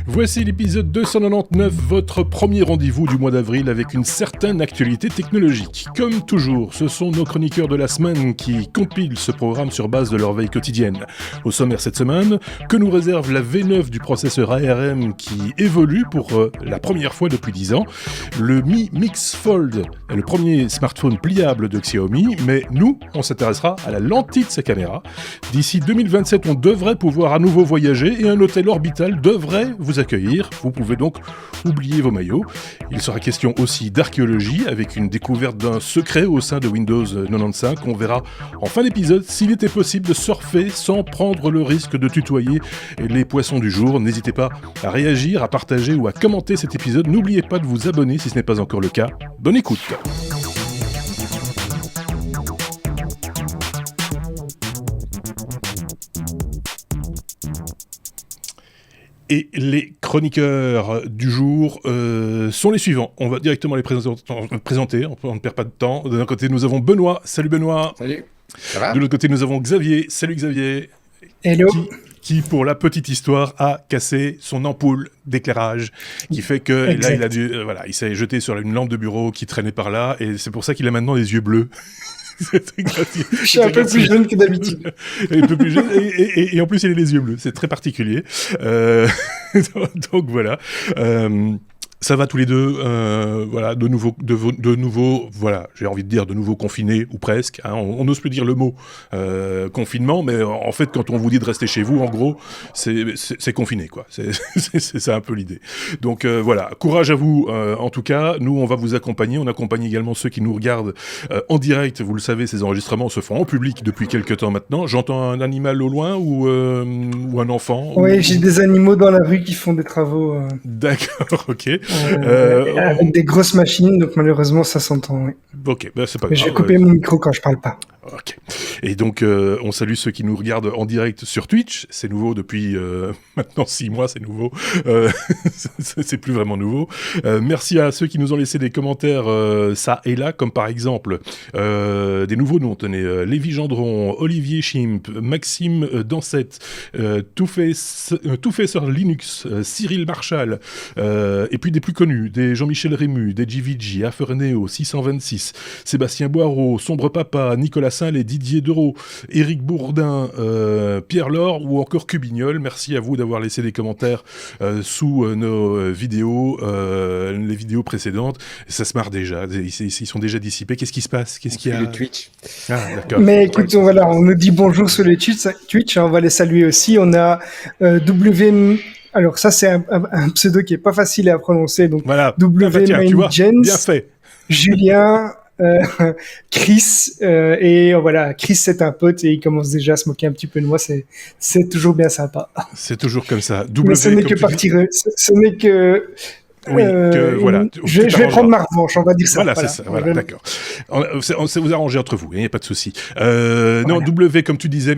Voici l'épisode 299, votre premier rendez-vous du mois d'avril avec une certaine actualité technologique. Comme toujours, ce sont nos chroniqueurs de la semaine qui compilent ce programme sur base de leur veille quotidienne. Au sommaire cette semaine, que nous réserve la V9 du processeur ARM qui évolue pour la première fois depuis 10 ans, le Mi Mix Fold, le premier smartphone pliable de Xiaomi, mais nous, on s'intéressera à la lentille de sa caméra. D'ici 2027, on devrait pouvoir à nouveau voyager et un hôtel orbital devrait vous accueillir. Vous pouvez donc oublier vos maillots. Il sera question aussi d'archéologie avec une découverte d'un secret au sein de Windows 95. On verra en fin d'épisode s'il était possible de surfer sans prendre le risque de tutoyer les poissons du jour. N'hésitez pas à réagir, à partager ou à commenter cet épisode. N'oubliez pas de vous abonner si ce n'est pas encore le cas. Bonne écoute. Et les chroniqueurs du jour sont les suivants. On va directement les présenter, on ne perd pas de temps. D'un côté, nous avons Benoît. Salut Benoît. Salut. Ça va ? De l'autre côté, nous avons Xavier. Salut Xavier. Hello. Qui, pour la petite histoire, a cassé son ampoule d'éclairage, qui fait que Exact. là, il a dû, il s'est jeté sur une lampe de bureau qui traînait par là, et c'est pour ça qu'il a maintenant des yeux bleus. Je suis un peu plus jeune que d'habitude. Un peu plus jeune, et en plus il a les yeux bleus, c'est très particulier. Donc voilà. Ça va tous les deux, de nouveau, voilà, j'ai envie de dire de nouveau confinés, ou presque, hein, on n'ose plus dire le mot confinement, mais en fait, quand on vous dit de rester chez vous, en gros, c'est confiné, quoi. C'est ça un peu l'idée. Donc voilà, courage à vous, en tout cas, nous, on va vous accompagner, on accompagne également ceux qui nous regardent en direct, vous le savez, ces enregistrements se font en public depuis quelques temps maintenant. J'entends un animal au loin ou un enfant. Oui, j'ai des animaux dans la rue qui font des travaux. D'accord, ok. Avec des grosses machines, donc malheureusement ça s'entend. Oui. Ok, c'est pas Mais grave. je vais couper mon micro quand je parle pas. Ok. Et donc, on salue ceux qui nous regardent en direct sur Twitch. C'est nouveau depuis maintenant 6 mois, c'est nouveau. C'est plus vraiment nouveau. Merci à ceux qui nous ont laissé des commentaires ça et là, comme par exemple des nouveaux noms. Tenez, Lévi Gendron, Olivier Chimp, Maxime Dansette, Tout fait sur Linux, Cyril Marchal, et puis des plus connus, des Jean-Michel Rému, des JVG, Aferneo, 626, Sébastien Boireau, Sombre Papa, Nicolas Saint-Lé, Didier Dereau, Éric Bourdin, Pierre Laure ou encore Cubignol. Merci à vous d'avoir laissé des commentaires sous nos vidéos, les vidéos précédentes. Ça se marre déjà, ils sont déjà dissipés. Qu'est-ce qui se passe ? Qu'est-ce qu'il y a ? Le Twitch. Ah, d'accord. Mais écoute, on nous dit bonjour sur le Twitch, on va les saluer aussi. On a alors ça c'est un pseudo qui est pas facile à prononcer, donc Voilà. W. Tu vois, Jens, bien fait. Julien, Chris, et voilà, Chris c'est un pote et il commence déjà à se moquer un petit peu de moi, c'est toujours bien sympa. C'est toujours comme ça. Mais ce n'est que partie, ce n'est que... Oui, voilà. Je vais prendre ma revanche, on va dire ça. Voilà, c'est ça, voilà, d'accord. C'est vous arranger entre vous, il n'y a pas de souci. Non, W, comme tu disais,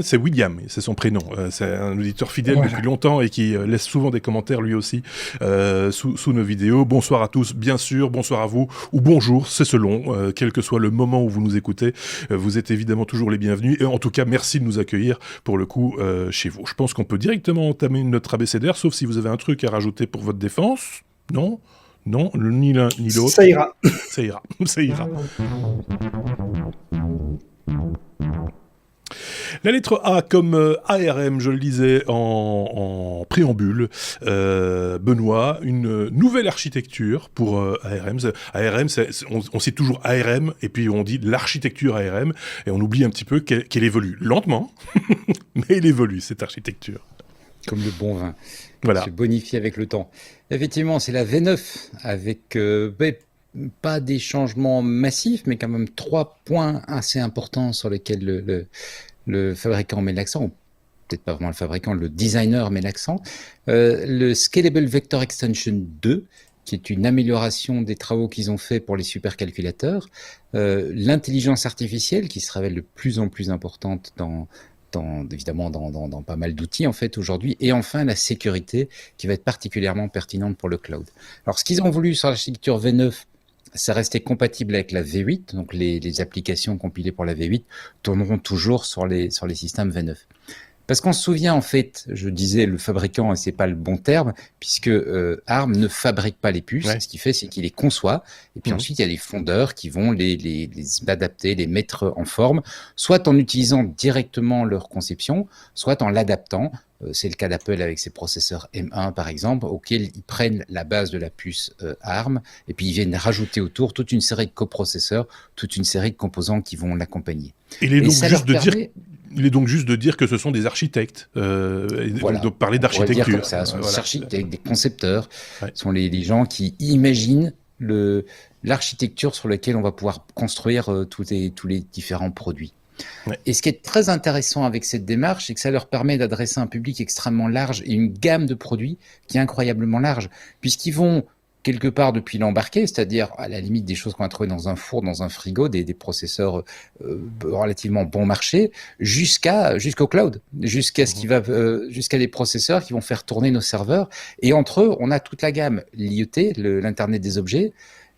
c'est William, c'est son prénom. C'est un auditeur fidèle depuis longtemps et qui laisse souvent des commentaires lui aussi sous nos vidéos. Bonsoir à tous, bien sûr, bonsoir à vous, ou bonjour, c'est selon, quel que soit le moment où vous nous écoutez. Vous êtes évidemment toujours les bienvenus. Et en tout cas, merci de nous accueillir pour le coup chez vous. Je pense qu'on peut directement entamer notre abécédaire, sauf si vous avez un truc à rajouter pour votre défense. Non, ni l'un ni l'autre. Ça ira. Ça ira. La lettre A comme ARM, je le disais en préambule, Benoît, une nouvelle architecture pour ARM. ARM, on cite toujours ARM et puis on dit l'architecture ARM et on oublie un petit peu qu'elle évolue lentement, mais elle évolue cette architecture. Comme le bon vin. Voilà. Se bonifie avec le temps. Effectivement, c'est la V9 avec pas des changements massifs, mais quand même 3 points assez importants sur lesquels le fabricant met l'accent, ou peut-être pas vraiment le fabricant, le designer met l'accent. Le Scalable Vector Extension 2, qui est une amélioration des travaux qu'ils ont fait pour les supercalculateurs. L'intelligence artificielle, qui se révèle de plus en plus importante évidemment dans pas mal d'outils en fait aujourd'hui, et enfin la sécurité qui va être particulièrement pertinente pour le cloud. Alors ce qu'ils ont voulu sur l'architecture V9, c'est rester compatible avec la V8, donc les applications compilées pour la V8 tourneront toujours sur les systèmes V9. Parce qu'on se souvient, en fait, je disais le fabricant, et c'est pas le bon terme, puisque ARM ne fabrique pas les puces. Ce qu'il fait, c'est qu'il les conçoit. Et puis ensuite, il y a les fondeurs qui vont les adapter, les mettre en forme, soit en utilisant directement leur conception, soit en l'adaptant. C'est le cas d'Apple avec ses processeurs M1, par exemple, auxquels ils prennent la base de la puce ARM, et puis ils viennent rajouter autour toute une série de coprocesseurs, toute une série de composants qui vont l'accompagner. Il est donc juste de dire que ce sont des architectes, voilà, de parler d'architecture. Dire comme ça, ce sont des architectes, des concepteurs, ce sont les gens qui imaginent l'architecture sur laquelle on va pouvoir construire tous les différents produits. Ouais. Et ce qui est très intéressant avec cette démarche, c'est que ça leur permet d'adresser un public extrêmement large et une gamme de produits qui est incroyablement large, puisqu'ils vont quelque part depuis l'embarqué, c'est-à-dire à la limite des choses qu'on va trouver dans un four, dans un frigo, des processeurs relativement bon marché, jusqu'au cloud, jusqu'à ce qui va, jusqu'à des processeurs qui vont faire tourner nos serveurs. Et entre eux, on a toute la gamme, l'IoT, l'Internet des objets.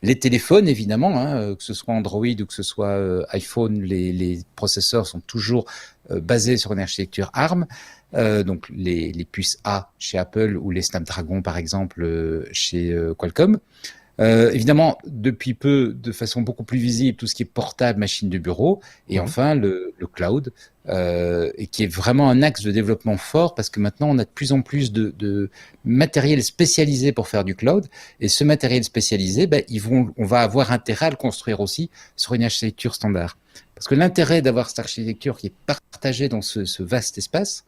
Les téléphones, évidemment, que ce soit Android ou que ce soit iPhone, les processeurs sont toujours basés sur une architecture ARM. Donc les puces A chez Apple ou les Snapdragon, par exemple, chez Qualcomm. Évidemment, depuis peu, de façon beaucoup plus visible, tout ce qui est portable, machine de bureau, et enfin le cloud, et qui est vraiment un axe de développement fort, parce que maintenant on a de plus en plus de matériel spécialisé pour faire du cloud, et ce matériel spécialisé, on va avoir intérêt à le construire aussi sur une architecture standard. Parce que l'intérêt d'avoir cette architecture qui est partagée dans ce vaste espace,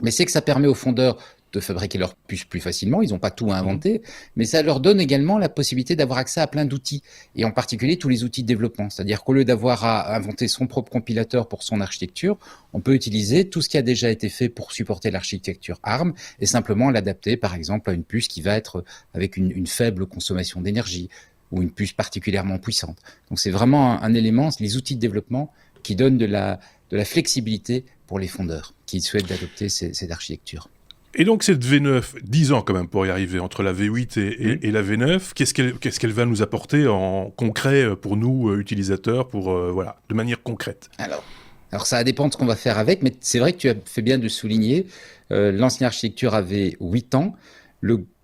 mais c'est que ça permet aux fondeurs de fabriquer leurs puces plus facilement, ils n'ont pas tout à inventer, mais ça leur donne également la possibilité d'avoir accès à plein d'outils, et en particulier tous les outils de développement. C'est-à-dire qu'au lieu d'avoir à inventer son propre compilateur pour son architecture, on peut utiliser tout ce qui a déjà été fait pour supporter l'architecture ARM, et simplement l'adapter par exemple à une puce qui va être avec une faible consommation d'énergie, ou une puce particulièrement puissante. Donc c'est vraiment un élément, les outils de développement qui donnent de la flexibilité pour les fondeurs qui souhaitent adopter cette architecture. Et donc cette V9, 10 ans quand même pour y arriver, entre la V8 et la V9, qu'est-ce qu'elle va nous apporter en concret pour nous, utilisateurs, de manière concrète ? Alors ça dépend de ce qu'on va faire avec, mais c'est vrai que tu as fait bien de souligner, l'ancienne architecture avait 8 ans,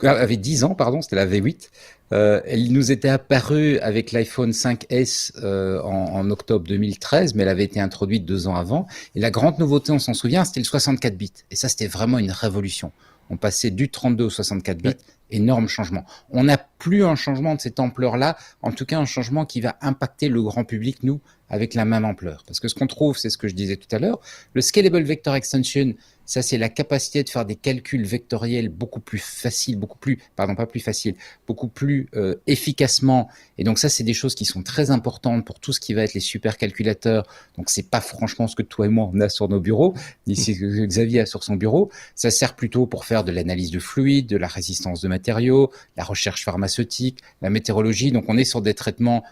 avait 10 ans, pardon, c'était la V8. Elle nous était apparue avec l'iPhone 5S en octobre 2013, mais elle avait été introduite 2 ans avant. Et la grande nouveauté, on s'en souvient, c'était le 64 bits. Et ça, c'était vraiment une révolution. On passait du 32 au 64 bits, énorme changement. On n'a plus un changement de cette ampleur-là, en tout cas un changement qui va impacter le grand public, nous, avec la même ampleur. Parce que ce qu'on trouve, c'est ce que je disais tout à l'heure, le Scalable Vector Extension, ça c'est la capacité de faire des calculs vectoriels beaucoup plus efficacement. Et donc ça, c'est des choses qui sont très importantes pour tout ce qui va être les supercalculateurs. Donc c'est pas franchement ce que toi et moi on a sur nos bureaux, ni ce que Xavier a sur son bureau. Ça sert plutôt pour faire de l'analyse de fluides, de la résistance de matériaux, la recherche pharmaceutique, la météorologie. Donc on est sur des traitements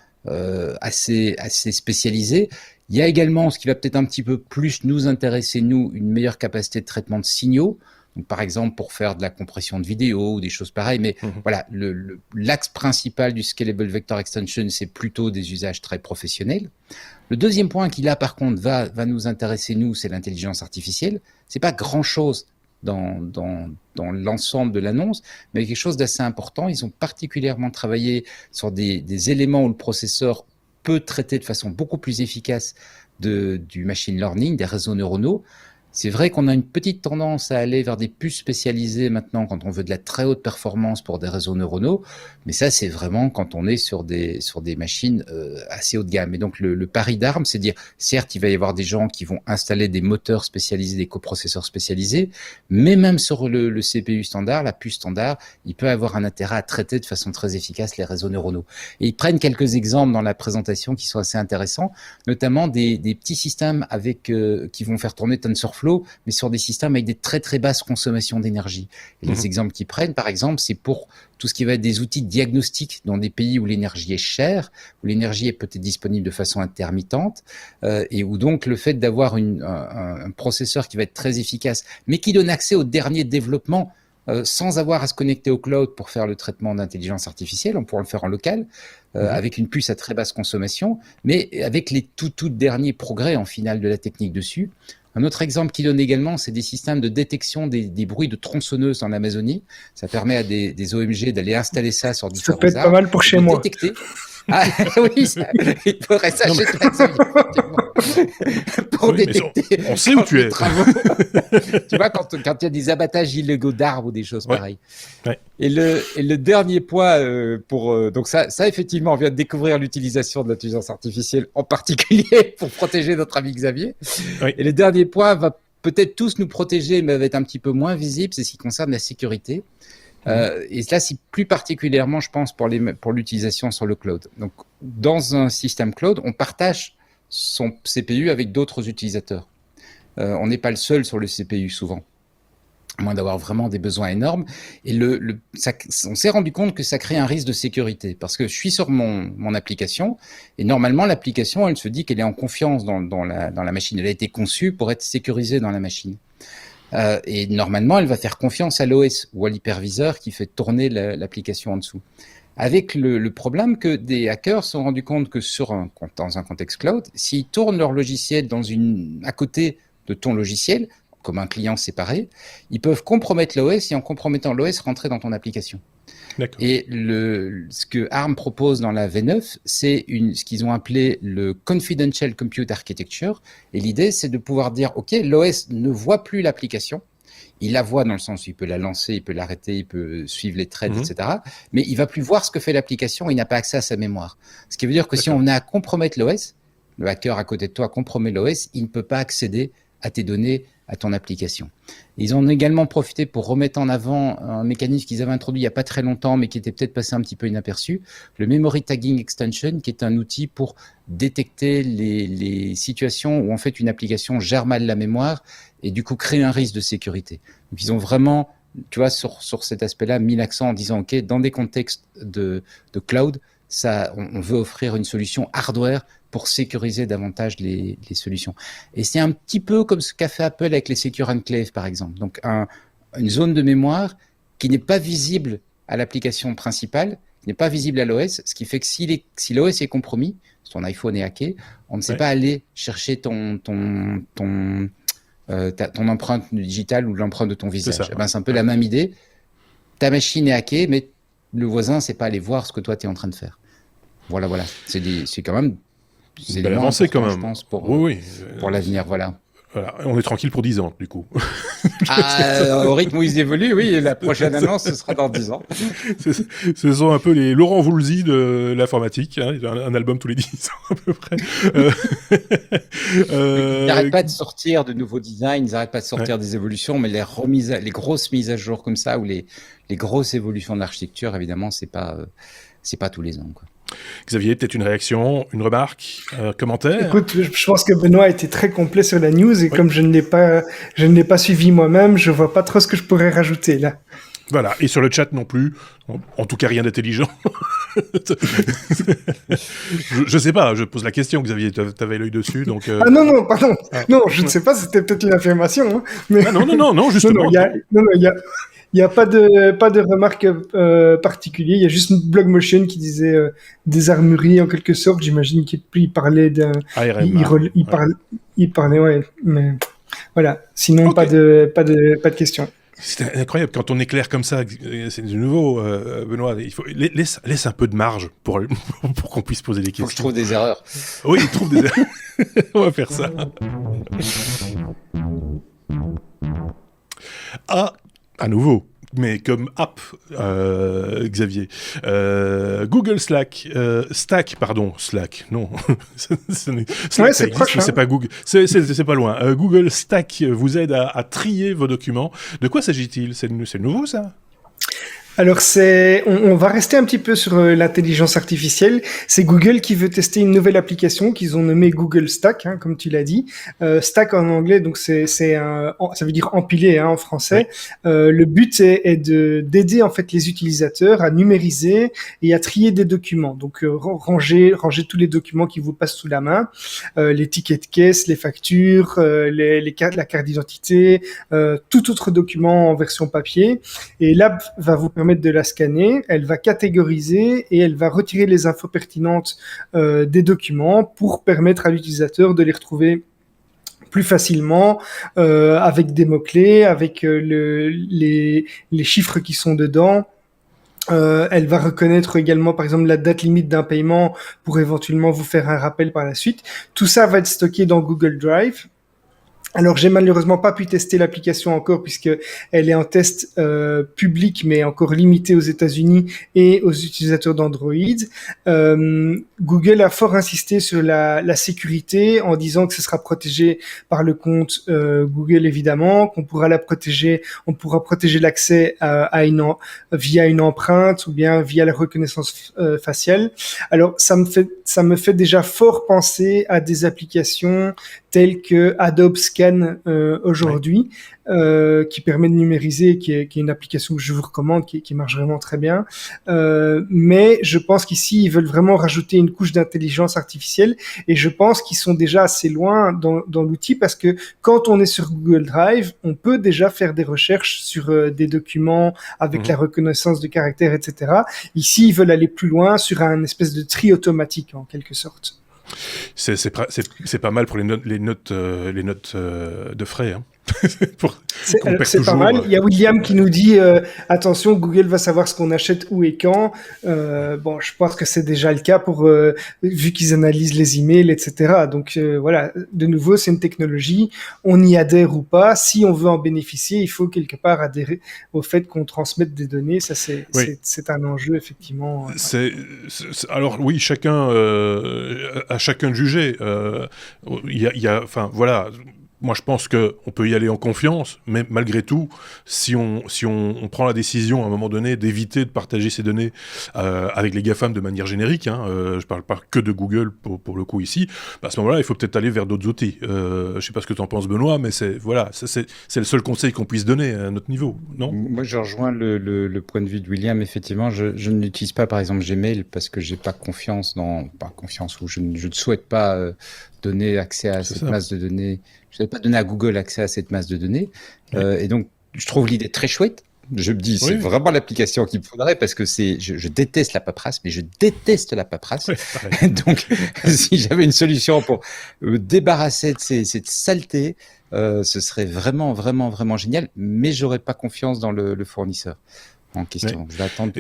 assez spécialisés. Il y a également ce qui va peut-être un petit peu plus nous intéresser, nous, une meilleure capacité de traitement de signaux. Donc, par exemple, pour faire de la compression de vidéo ou des choses pareilles. Mais voilà, l'axe principal du Scalable Vector Extension, c'est plutôt des usages très professionnels. Le deuxième point qui, là, par contre, va nous intéresser, nous, c'est l'intelligence artificielle. C'est pas grand-chose dans l'ensemble de l'annonce, mais quelque chose d'assez important. Ils ont particulièrement travaillé sur des éléments où le processeur peut traiter de façon beaucoup plus efficace du machine learning, des réseaux neuronaux. C'est vrai qu'on a une petite tendance à aller vers des puces spécialisées maintenant quand on veut de la très haute performance pour des réseaux neuronaux, mais ça c'est vraiment quand on est sur des machines assez haut de gamme. Et donc le pari d'ARM, c'est de dire, certes il va y avoir des gens qui vont installer des moteurs spécialisés, des coprocesseurs spécialisés, mais même sur le CPU standard, la puce standard, il peut avoir un intérêt à traiter de façon très efficace les réseaux neuronaux. Et ils prennent quelques exemples dans la présentation qui sont assez intéressants, notamment des petits systèmes qui vont faire tourner TensorFlow, mais sur des systèmes avec des très très basses consommations d'énergie. Et les exemples qu'ils prennent, par exemple, c'est pour tout ce qui va être des outils de diagnostic dans des pays où l'énergie est chère, où l'énergie est peut-être disponible de façon intermittente, et où donc le fait d'avoir un processeur qui va être très efficace, mais qui donne accès au dernier développement, sans avoir à se connecter au cloud pour faire le traitement d'intelligence artificielle, on pourra le faire en local, avec une puce à très basse consommation, mais avec les tout derniers progrès en finale de la technique dessus, Un autre exemple qu'il donne également, c'est des systèmes de détection des bruits de tronçonneuses dans l'Amazonie. Ça permet à des OMG d'aller installer ça sur différents arbres. Ça peut être pas mal pour chez moi. Détecter. Ah oui, il faudrait ça chez toi, pour détecter. On sait où tu es. Tu vois, quand il y a des abattages illégaux d'arbres ou des choses pareilles. Ouais. Et le dernier point donc ça effectivement, on vient de découvrir l'utilisation de l'intelligence artificielle, en particulier pour protéger notre ami Xavier. Oui. Et le dernier point va peut-être tous nous protéger, mais va être un petit peu moins visible, c'est ce qui concerne la sécurité. Et là, c'est plus particulièrement, je pense, pour l'utilisation sur le cloud. Donc, dans un système cloud, on partage son CPU avec d'autres utilisateurs. On n'est pas le seul sur le CPU souvent, à moins d'avoir vraiment des besoins énormes. Et on s'est rendu compte que ça crée un risque de sécurité, parce que je suis sur mon application, et normalement, l'application, elle se dit qu'elle est en confiance dans la machine. Elle a été conçue pour être sécurisée dans la machine. Et normalement, elle va faire confiance à l'OS ou à l'hyperviseur qui fait tourner l'application en dessous. Avec le problème que des hackers se sont rendus compte que dans un contexte cloud, s'ils tournent leur logiciel à côté de ton logiciel, comme un client séparé, ils peuvent compromettre l'OS et en compromettant l'OS, rentrer dans ton application. D'accord. Et ce que ARM propose dans la V9, c'est ce qu'ils ont appelé le Confidential Compute Architecture. Et l'idée, c'est de pouvoir dire, OK, l'OS ne voit plus l'application. Il la voit dans le sens où il peut la lancer, il peut l'arrêter, il peut suivre les threads, etc. Mais il va plus voir ce que fait l'application, il n'a pas accès à sa mémoire. Ce qui veut dire que si on venait à compromettre l'OS, le hacker à côté de toi compromet l'OS, il ne peut pas accéder à tes données, à ton application. Ils en ont également profité pour remettre en avant un mécanisme qu'ils avaient introduit il n'y a pas très longtemps, mais qui était peut-être passé un petit peu inaperçu, le Memory Tagging Extension, qui est un outil pour détecter les situations où en fait une application gère mal la mémoire et du coup crée un risque de sécurité. Donc ils ont vraiment, tu vois, sur cet aspect-là, mis l'accent en disant, OK, dans des contextes de cloud, on veut offrir une solution hardware pour sécuriser davantage les solutions. Et c'est un petit peu comme ce qu'a fait Apple avec les Secure Enclave, par exemple. Donc, une zone de mémoire qui n'est pas visible à l'application principale, qui n'est pas visible à l'OS, ce qui fait que si l'OS est compromis, si ton iPhone est hacké, on ne sait pas aller chercher ton empreinte digitale ou l'empreinte de ton visage. C'est un peu la même idée. Ta machine est hackée, mais le voisin ne sait pas aller voir ce que toi, tu es en train de faire. Voilà. C'est quand même... C'est une belle avancée quand même. Je pense, pour l'avenir, voilà. Voilà, on est tranquille pour 10 ans, du coup. Au rythme où ils évoluent, oui, la prochaine annonce, ce sera dans 10 ans. Ce sont un peu les Laurent Voulzy de l'informatique, hein, un album tous les 10 ans à peu près. Ils n'arrêtent pas de sortir de nouveaux designs, ils n'arrêtent pas de sortir des évolutions, mais les grosses mises à jour comme ça, ou les grosses évolutions de l'architecture, évidemment, c'est pas tous les ans, quoi. Xavier, peut-être une réaction, une remarque, commentaire? Écoute, je pense que Benoît a été très complet sur la news et comme je ne l'ai pas suivi moi-même, je vois pas trop ce que je pourrais rajouter là. Voilà, et sur le chat non plus, en tout cas rien d'intelligent. je sais pas, je pose la question, Xavier, t'avais l'œil dessus, donc... Ah non, pardon, non, je ne sais pas, c'était peut-être une affirmation, hein, mais... Ah non, justement. Il n'y a pas de remarque particulière. Il y a juste Blogmotion qui disait des armureries en quelque sorte. J'imagine qu'il parlait d'un. ARM. Il parlait, ouais. Mais voilà. Sinon, pas de questions. C'est incroyable quand on éclaire comme ça. C'est de nouveau, Benoît. Il faut laisse un peu de marge pour qu'on puisse poser des questions. Faut que je trouve des erreurs. Oui, il trouve des erreurs. On va faire ça. À nouveau, mais comme app, Xavier. Google Slack, Slack, non. Slack, c'est proche. C'est pas Google, c'est pas loin. Google Stack vous aide à trier vos documents. De quoi s'agit-il? C'est nouveau, ça? Alors on va rester un petit peu sur l'intelligence artificielle. C'est Google qui veut tester une nouvelle application qu'ils ont nommée Google Stack, hein, comme tu l'as dit. Stack en anglais, donc ça veut dire empiler, hein, en français. Oui. Le but est d'aider en fait les utilisateurs à numériser et à trier des documents. Donc ranger tous les documents qui vous passent sous la main, les tickets de caisse, les factures, la carte d'identité, tout autre document en version papier. Et l'app va vous permettre de la scanner, elle va catégoriser et elle va retirer les infos pertinentes des documents pour permettre à l'utilisateur de les retrouver plus facilement, avec des mots-clés, avec les chiffres qui sont dedans. Elle va reconnaître également, par exemple, la date limite d'un paiement pour éventuellement vous faire un rappel par la suite. Tout ça va être stocké dans Google Drive. Alors, j'ai malheureusement pas pu tester l'application encore puisque elle est en test public, mais encore limitée aux États-Unis et aux utilisateurs d'Android. Google a fort insisté sur la sécurité en disant que ce sera protégé par le compte Google évidemment, qu'on pourra on pourra protéger l'accès via une empreinte ou bien via la reconnaissance faciale. Alors, ça me fait déjà fort penser à des applications telles que Adobe Scan aujourd'hui, qui permet de numériser, qui est une application que je vous recommande, qui marche vraiment très bien. Mais je pense qu'ici, ils veulent vraiment rajouter une couche d'intelligence artificielle et je pense qu'ils sont déjà assez loin dans l'outil parce que quand on est sur Google Drive, on peut déjà faire des recherches sur des documents avec la reconnaissance de caractères, etc. Ici, ils veulent aller plus loin sur un espèce de tri automatique en quelque sorte. C'est pas mal pour les notes de frais. Hein. C'est pas mal. Il y a William qui nous dit attention, Google va savoir ce qu'on achète où et quand. Bon, je pense que c'est déjà le cas vu qu'ils analysent les emails, etc. Donc voilà, de nouveau, c'est une technologie. On y adhère ou pas. Si on veut en bénéficier, il faut quelque part adhérer au fait qu'on transmette des données. Ça, c'est un enjeu effectivement. Alors oui, chacun à chacun de juger. Enfin voilà. Moi, je pense qu'on peut y aller en confiance, mais malgré tout, si on prend la décision à un moment donné d'éviter de partager ces données avec les GAFAM de manière générique, je parle pas que de Google pour le coup ici, à ce moment-là, il faut peut-être aller vers d'autres outils. Je sais pas ce que tu en penses, Benoît, mais c'est le seul conseil qu'on puisse donner à notre niveau, non ? Moi, je rejoins le point de vue de William. Effectivement, je n'utilise pas, par exemple, Gmail parce que j'ai pas confiance ou je ne souhaite pas donner accès à cette masse de données. Je ne vais pas donner à Google accès à cette masse de données. Et donc, je trouve l'idée très chouette. Je me dis, c'est vraiment l'application qu'il me faudrait parce que je déteste la paperasse, mais je déteste la paperasse. Donc, si j'avais une solution pour me débarrasser de cette saleté, ce serait vraiment, vraiment, vraiment génial. Mais j'aurais pas confiance dans le fournisseur en question. Je vais attendre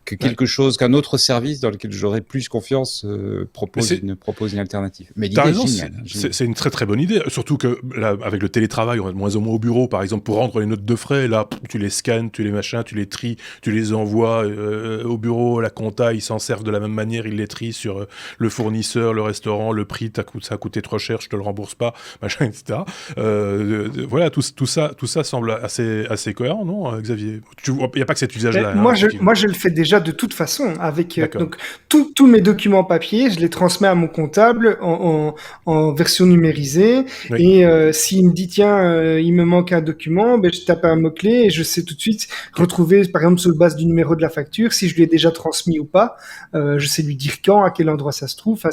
qu'un autre service dans lequel j'aurai plus confiance propose une alternative. Mais l'idée est géniale. C'est une très très bonne idée, surtout que là, avec le télétravail, on est de moins en moins au bureau, par exemple, pour rendre les notes de frais, là, tu les scannes, tu les machins, tu les tries, tu les envoies au bureau, la compta, ils s'en servent de la même manière, ils les trient sur le fournisseur, le restaurant, le prix, ça a coûté trop cher, je te le rembourse pas, machin, etc. Voilà, tout ça semble assez cohérent, non, Xavier ? Il n'y a pas que cet usage-là. Moi, je le fais déjà de toute façon. Avec donc tous mes documents papier, je les transmets à mon comptable en version numérisée. Oui. Et s'il me dit tiens, il me manque un document, je tape un mot-clé et je sais tout de suite retrouver, par exemple, sur base du numéro de la facture, si je lui ai déjà transmis ou pas. Je sais lui dire quand, à quel endroit ça se trouve. Enfin,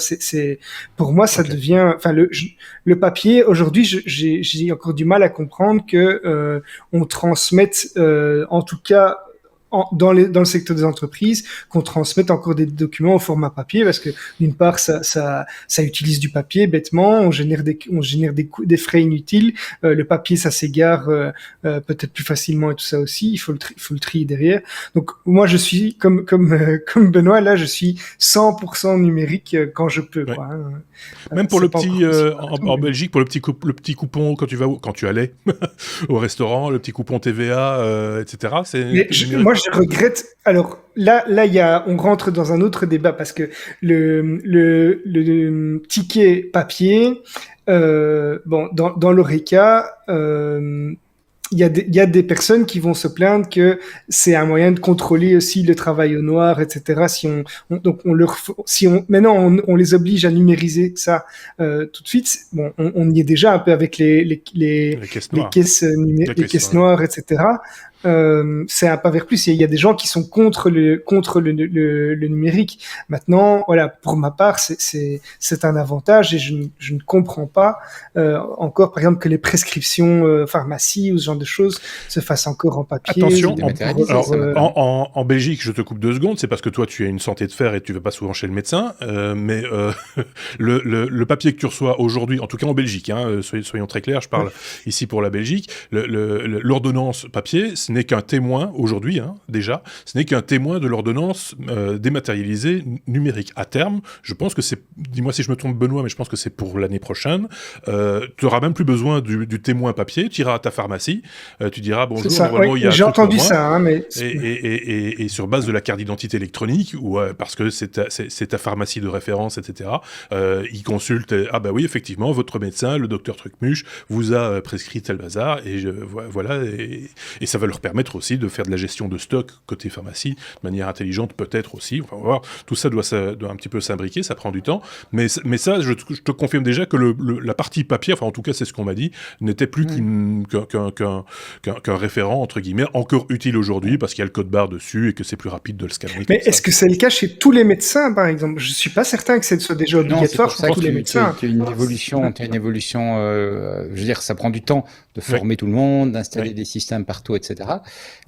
pour moi, ça devient. Enfin, le papier aujourd'hui, j'ai encore du mal à comprendre que on transmette, en tout cas. Dans le secteur des entreprises, qu'on transmette encore des documents au format papier, parce que d'une part, ça utilise du papier bêtement, on génère des frais inutiles, le papier ça s'égare peut-être plus facilement et tout ça aussi, il faut le trier derrière. Donc moi je suis comme Benoît là, je suis 100% numérique quand je peux. Ouais. Quoi, hein. Même pour le petit en Belgique, pour le petit coupon quand tu allais au restaurant, le petit coupon TVA, etc. Moi, je regrette. Alors là, on rentre dans un autre débat parce que le ticket papier, dans l'Oreca, il y a des personnes qui vont se plaindre que c'est un moyen de contrôler aussi le travail au noir, etc. Maintenant on les oblige à numériser ça tout de suite. Bon, on y est déjà un peu avec les caisses noires, etc. c'est un pas vers plus. Il y a des gens qui sont contre le numérique. Maintenant, voilà, pour ma part, c'est un avantage et je ne comprends pas encore, par exemple, que les prescriptions pharmacie ou ce genre de choses se fassent encore en papier. Attention, dématérialisé, alors, ça, maintenant. en Belgique, je te coupe 2 secondes, c'est parce que toi tu as une santé de fer et tu vas pas souvent chez le médecin, mais le papier que tu reçois aujourd'hui, en tout cas en Belgique, hein, soyons très clairs, je parle ici pour la Belgique, l'ordonnance papier, ce n'est qu'un témoin aujourd'hui, hein, déjà, ce n'est qu'un témoin de l'ordonnance dématérialisée numérique. À terme, je pense que c'est, dis-moi si je me trompe Benoît, mais je pense que c'est pour l'année prochaine, tu n'auras même plus besoin du témoin papier, tu iras à ta pharmacie, tu diras bonjour, normalement il y a un j'ai truc pour entendu moi. ça, hein, mais Et sur base de la carte d'identité électronique, ou parce que c'est ta pharmacie de référence, etc., ils consultent, ah bah oui, effectivement, votre médecin, le docteur Trucmuche, vous a prescrit tel bazar, et voilà, et ça va leur permettre aussi de faire de la gestion de stock côté pharmacie, de manière intelligente peut-être aussi, enfin, on va voir, tout ça doit un petit peu s'imbriquer, ça prend du temps, mais ça, je te confirme déjà que la partie papier, enfin en tout cas c'est ce qu'on m'a dit, n'était plus qu'un référent, entre guillemets, encore utile aujourd'hui, parce qu'il y a le code barre dessus et que c'est plus rapide de le scanner. Mais est-ce que c'est le cas chez tous les médecins, par exemple? Je suis pas certain que ce soit déjà obligatoire chez tous les médecins. Tu as une évolution, je veux dire, ça prend du temps de former tout le monde, d'installer des systèmes partout, etc.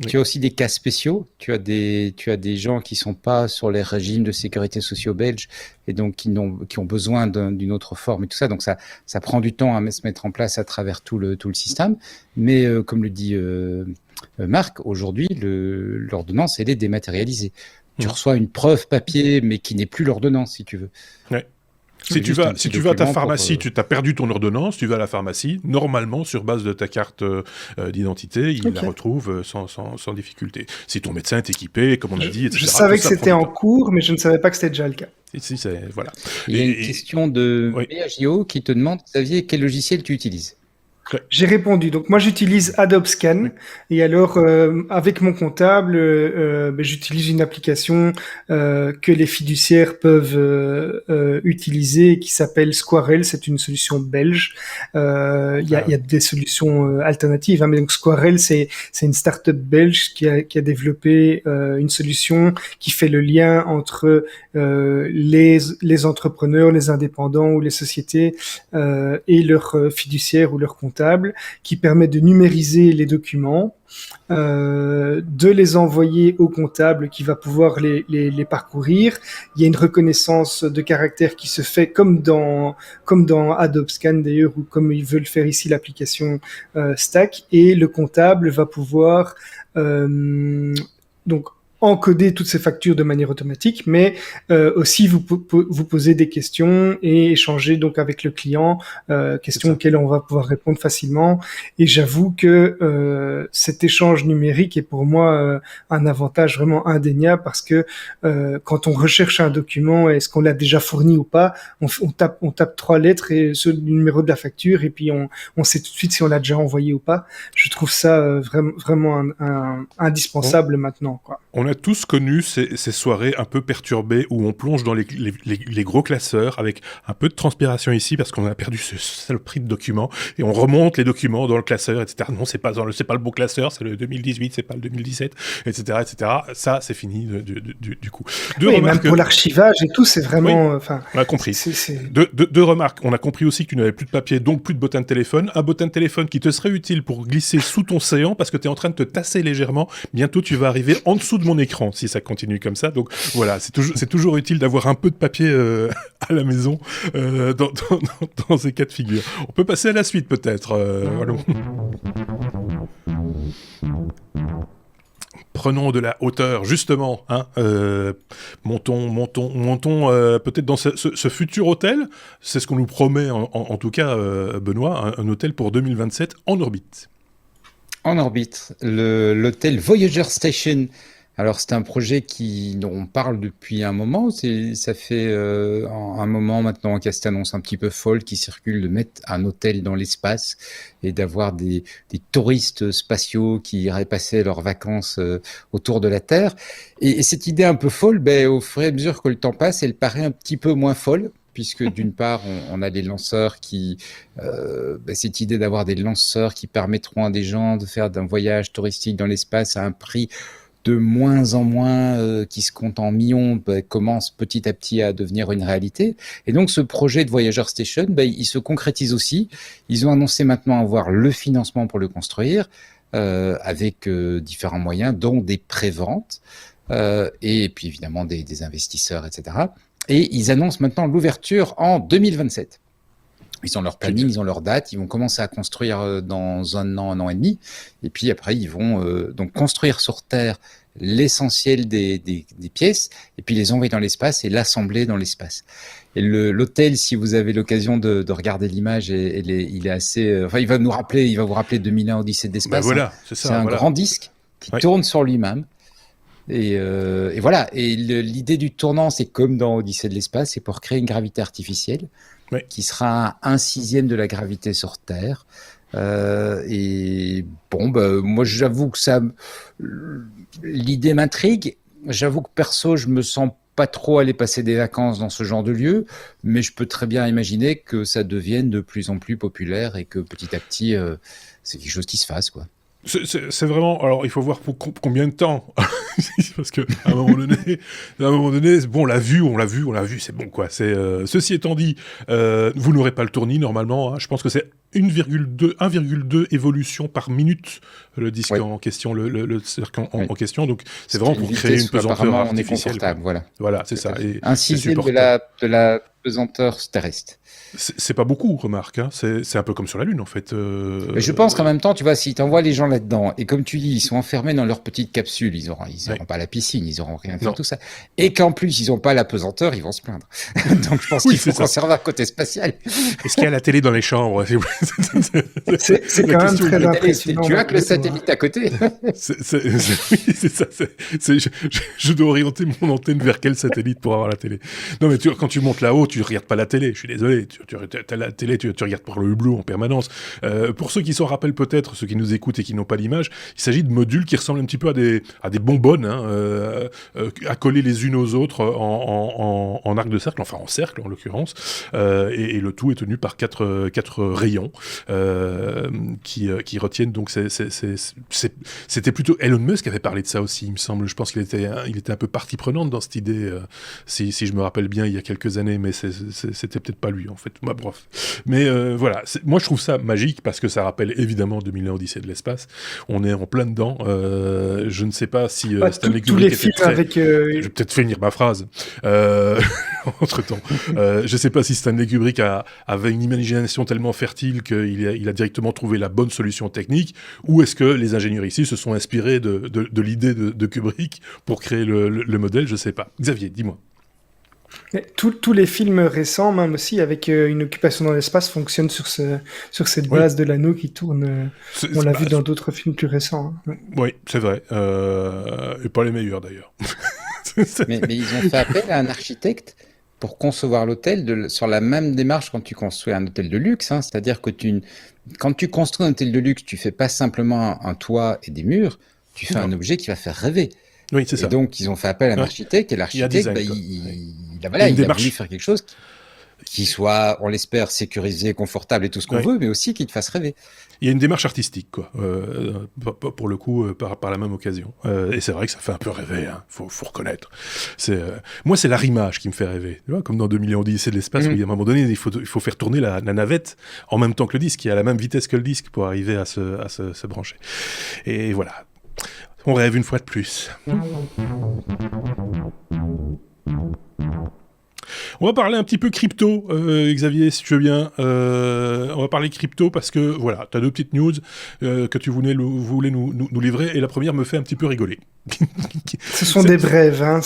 Tu as aussi des cas spéciaux. Tu as des gens qui sont pas sur les régimes de sécurité sociaux belges et donc qui ont besoin d'une autre forme et tout ça. Donc ça prend du temps à se mettre en place à travers tout le système. Mais comme le dit Marc, aujourd'hui, l'ordonnance, elle est dématérialisée. Tu reçois une preuve papier, mais qui n'est plus l'ordonnance, si tu veux. Ouais. Si tu vas à ta pharmacie, tu as perdu ton ordonnance, tu vas à la pharmacie, normalement, sur base de ta carte d'identité, il la retrouve sans difficulté. Si ton médecin est équipé, comme on a dit, etc. Je savais que c'était en cours, mais je ne savais pas que c'était déjà le cas. Voilà. Il y a une question de BHIO qui te demande, Xavier, quel logiciel tu utilises ? J'ai répondu. Donc moi j'utilise Adobe Scan et alors avec mon comptable, j'utilise une application que les fiduciaires peuvent utiliser qui s'appelle Squarel. C'est une solution belge. Il y a des solutions alternatives, hein, mais donc Squarel c'est une start-up belge qui a développé une solution qui fait le lien entre les entrepreneurs, les indépendants ou les sociétés et leurs fiduciaires ou leurs comptables, qui permet de numériser les documents, de les envoyer au comptable qui va pouvoir les parcourir. Il y a une reconnaissance de caractère qui se fait comme dans Adobe Scan d'ailleurs, ou comme ils veulent faire ici l'application Stack, et le comptable va pouvoir donc encoder toutes ces factures de manière automatique, mais aussi vous poser des questions et échanger donc avec le client, questions auxquelles on va pouvoir répondre facilement. Et j'avoue que cet échange numérique est pour moi un avantage vraiment indéniable, parce que quand on recherche un document, est-ce qu'on l'a déjà fourni ou pas, on tape 3 lettres et le numéro de la facture, et puis on sait tout de suite si on l'a déjà envoyé ou pas. Je trouve ça vraiment indispensable maintenant, quoi. On a tous connu ces soirées un peu perturbées où on plonge dans les gros classeurs avec un peu de transpiration ici parce qu'on a perdu ce saloperie de documents, et on remonte les documents dans le classeur, etc. Non, c'est pas le bon classeur, c'est le 2018, c'est pas le 2017, etc., etc. Ça, c'est fini du coup. Même pour l'archivage et tout, c'est vraiment... on a compris. Deux remarques. On a compris aussi que tu n'avais plus de papier, donc plus de bottin de téléphone. Un bottin de téléphone qui te serait utile pour glisser sous ton séant parce que tu es en train de te tasser légèrement. Bientôt, tu vas arriver en dessous de mon écran si ça continue comme ça. Donc voilà, c'est toujours utile d'avoir un peu de papier à la maison dans ces cas de figure. On peut passer à la suite peut-être. Voilà. Prenons de la hauteur, justement. Montons peut-être dans ce futur hôtel. C'est ce qu'on nous promet, en tout cas, Benoît, un hôtel pour 2027 en orbite. En orbite, l'hôtel Voyager Station. Alors c'est un projet dont on parle depuis un moment. Ça fait un moment maintenant qu'il y a cette annonce un petit peu folle qui circule de mettre un hôtel dans l'espace et d'avoir des touristes spatiaux qui iraient passer leurs vacances autour de la Terre. Et cette idée un peu folle, au fur et à mesure que le temps passe, elle paraît un petit peu moins folle. puisque d'une part, on a des lanceurs cette idée d'avoir des lanceurs qui permettront à des gens de faire d'un voyage touristique dans l'espace à un prix de moins en moins qui se compte en millions, commence petit à petit à devenir une réalité. Et donc ce projet de Voyager Station, il se concrétise aussi. Ils ont annoncé maintenant avoir le financement pour le construire, avec différents moyens, dont des préventes, et puis évidemment des investisseurs, etc. Et ils annoncent maintenant l'ouverture en 2027. Ils ont leur planning, ils ont leur date, ils vont commencer à construire dans un an et demi, et puis après ils vont donc construire sur Terre l'essentiel des pièces, et puis les envoyer dans l'espace et l'assembler dans l'espace. Et l'hôtel, si vous avez l'occasion de regarder l'image, il est assez, il va vous rappeler 2001 Odyssée de l'espace. Voilà, c'est ça. C'est un grand disque qui tourne sur lui-même. Et voilà. Et l'idée du tournant, c'est comme dans Odyssée de l'espace, c'est pour créer une gravité artificielle qui sera 1/6 de la gravité sur Terre. Et bon, moi, j'avoue que l'idée m'intrigue. J'avoue que perso, je me sens pas trop aller passer des vacances dans ce genre de lieu, mais je peux très bien imaginer que ça devienne de plus en plus populaire et que petit à petit, c'est quelque chose qui se fasse, quoi. C'est vraiment. Alors, il faut voir pour combien de temps. Parce qu'à un moment donné, bon, on l'a vu, c'est bon, quoi. Ceci étant dit, vous n'aurez pas le tournis, normalement. Je pense que c'est 1,2 évolutions par minute, le disque en question, le cercle en question. Donc, c'est vraiment pour créer une pesanteur artificielle. Voilà, c'est ça. Et 1/6 de la pesanteur terrestre. C'est pas beaucoup, remarque. Hein. C'est un peu comme sur la Lune, en fait. Mais je pense qu'en même temps, tu vois, si tu envoies les gens là-dedans, et comme tu dis, ils sont enfermés dans leur petite capsule, ils auront pas la piscine, ils auront rien fait, tout ça. Et qu'en plus, ils ont pas la pesanteur, ils vont se plaindre. Donc, je pense qu'il faut conserver un côté spatial. Est-ce qu'il y a la télé dans les chambres? C'est quand même très impressionnant. Tu as que le satellite à côté. Oui, c'est ça. Je dois orienter mon antenne vers quel satellite pour avoir la télé. Non, mais quand tu montes là-haut, tu regardes pas la télé. Je suis désolé. T'as la télé, tu regardes par le hublot en permanence. Pour ceux qui s'en rappellent peut-être, ceux qui nous écoutent et qui n'ont pas l'image, il s'agit de modules qui ressemblent un petit peu à des bonbonnes, accolées les unes aux autres en arc de cercle, enfin en cercle en l'occurrence, et le tout est tenu par quatre rayons qui retiennent. Donc c'était plutôt Elon Musk qui avait parlé de ça aussi, il me semble. Je pense qu'il était un peu partie prenante dans cette idée, si je me rappelle bien, il y a quelques années, mais c'était peut-être pas lui en fait. Bref. Mais voilà, moi je trouve ça magique parce que ça rappelle évidemment 2001 Odyssée de l'espace. On est en plein dedans. Je ne sais pas si Stanley Kubrick était très... Je vais peut-être finir ma phrase entre-temps. Je ne sais pas si Stanley Kubrick avait une imagination tellement fertile qu'il a directement trouvé la bonne solution technique, ou est-ce que les ingénieurs ici se sont inspirés de l'idée de Kubrick pour créer le modèle? Je ne sais pas. Xavier, dis-moi. Tous les films récents, même aussi, avec une occupation dans l'espace, fonctionnent sur cette base de l'anneau qui tourne. On l'a vu dans d'autres films plus récents. Hein. Oui, c'est vrai. Et pas les meilleurs, d'ailleurs. mais ils ont fait appel à un architecte pour concevoir l'hôtel sur la même démarche quand tu construis un hôtel de luxe. Hein. C'est-à-dire que quand tu construis un hôtel de luxe, tu fais pas simplement un toit et des murs, tu fais un objet qui va faire rêver. Oui, c'est ça. Et donc, ils ont fait appel à un architecte, et l'architecte, il a voulu faire quelque chose qui soit, on l'espère, sécurisé, confortable et tout ce qu'on veut, mais aussi qui te fasse rêver. Il y a une démarche artistique, quoi, pour le coup, par la même occasion. Et c'est vrai que ça fait un peu rêver, hein, faut reconnaître. Moi, c'est l'arrimage qui me fait rêver. Tu vois, comme dans 2001 Odyssée de l'espace, où à un moment donné, il faut faire tourner la navette en même temps que le disque, qui est à la même vitesse que le disque pour arriver à se brancher. Et voilà. On rêve une fois de plus. On va parler un petit peu crypto, Xavier, si tu veux bien. On va parler crypto parce que, voilà, tu as deux petites news que tu voulais nous livrer, et la première me fait un petit peu rigoler. Ce sont des brèves, hein.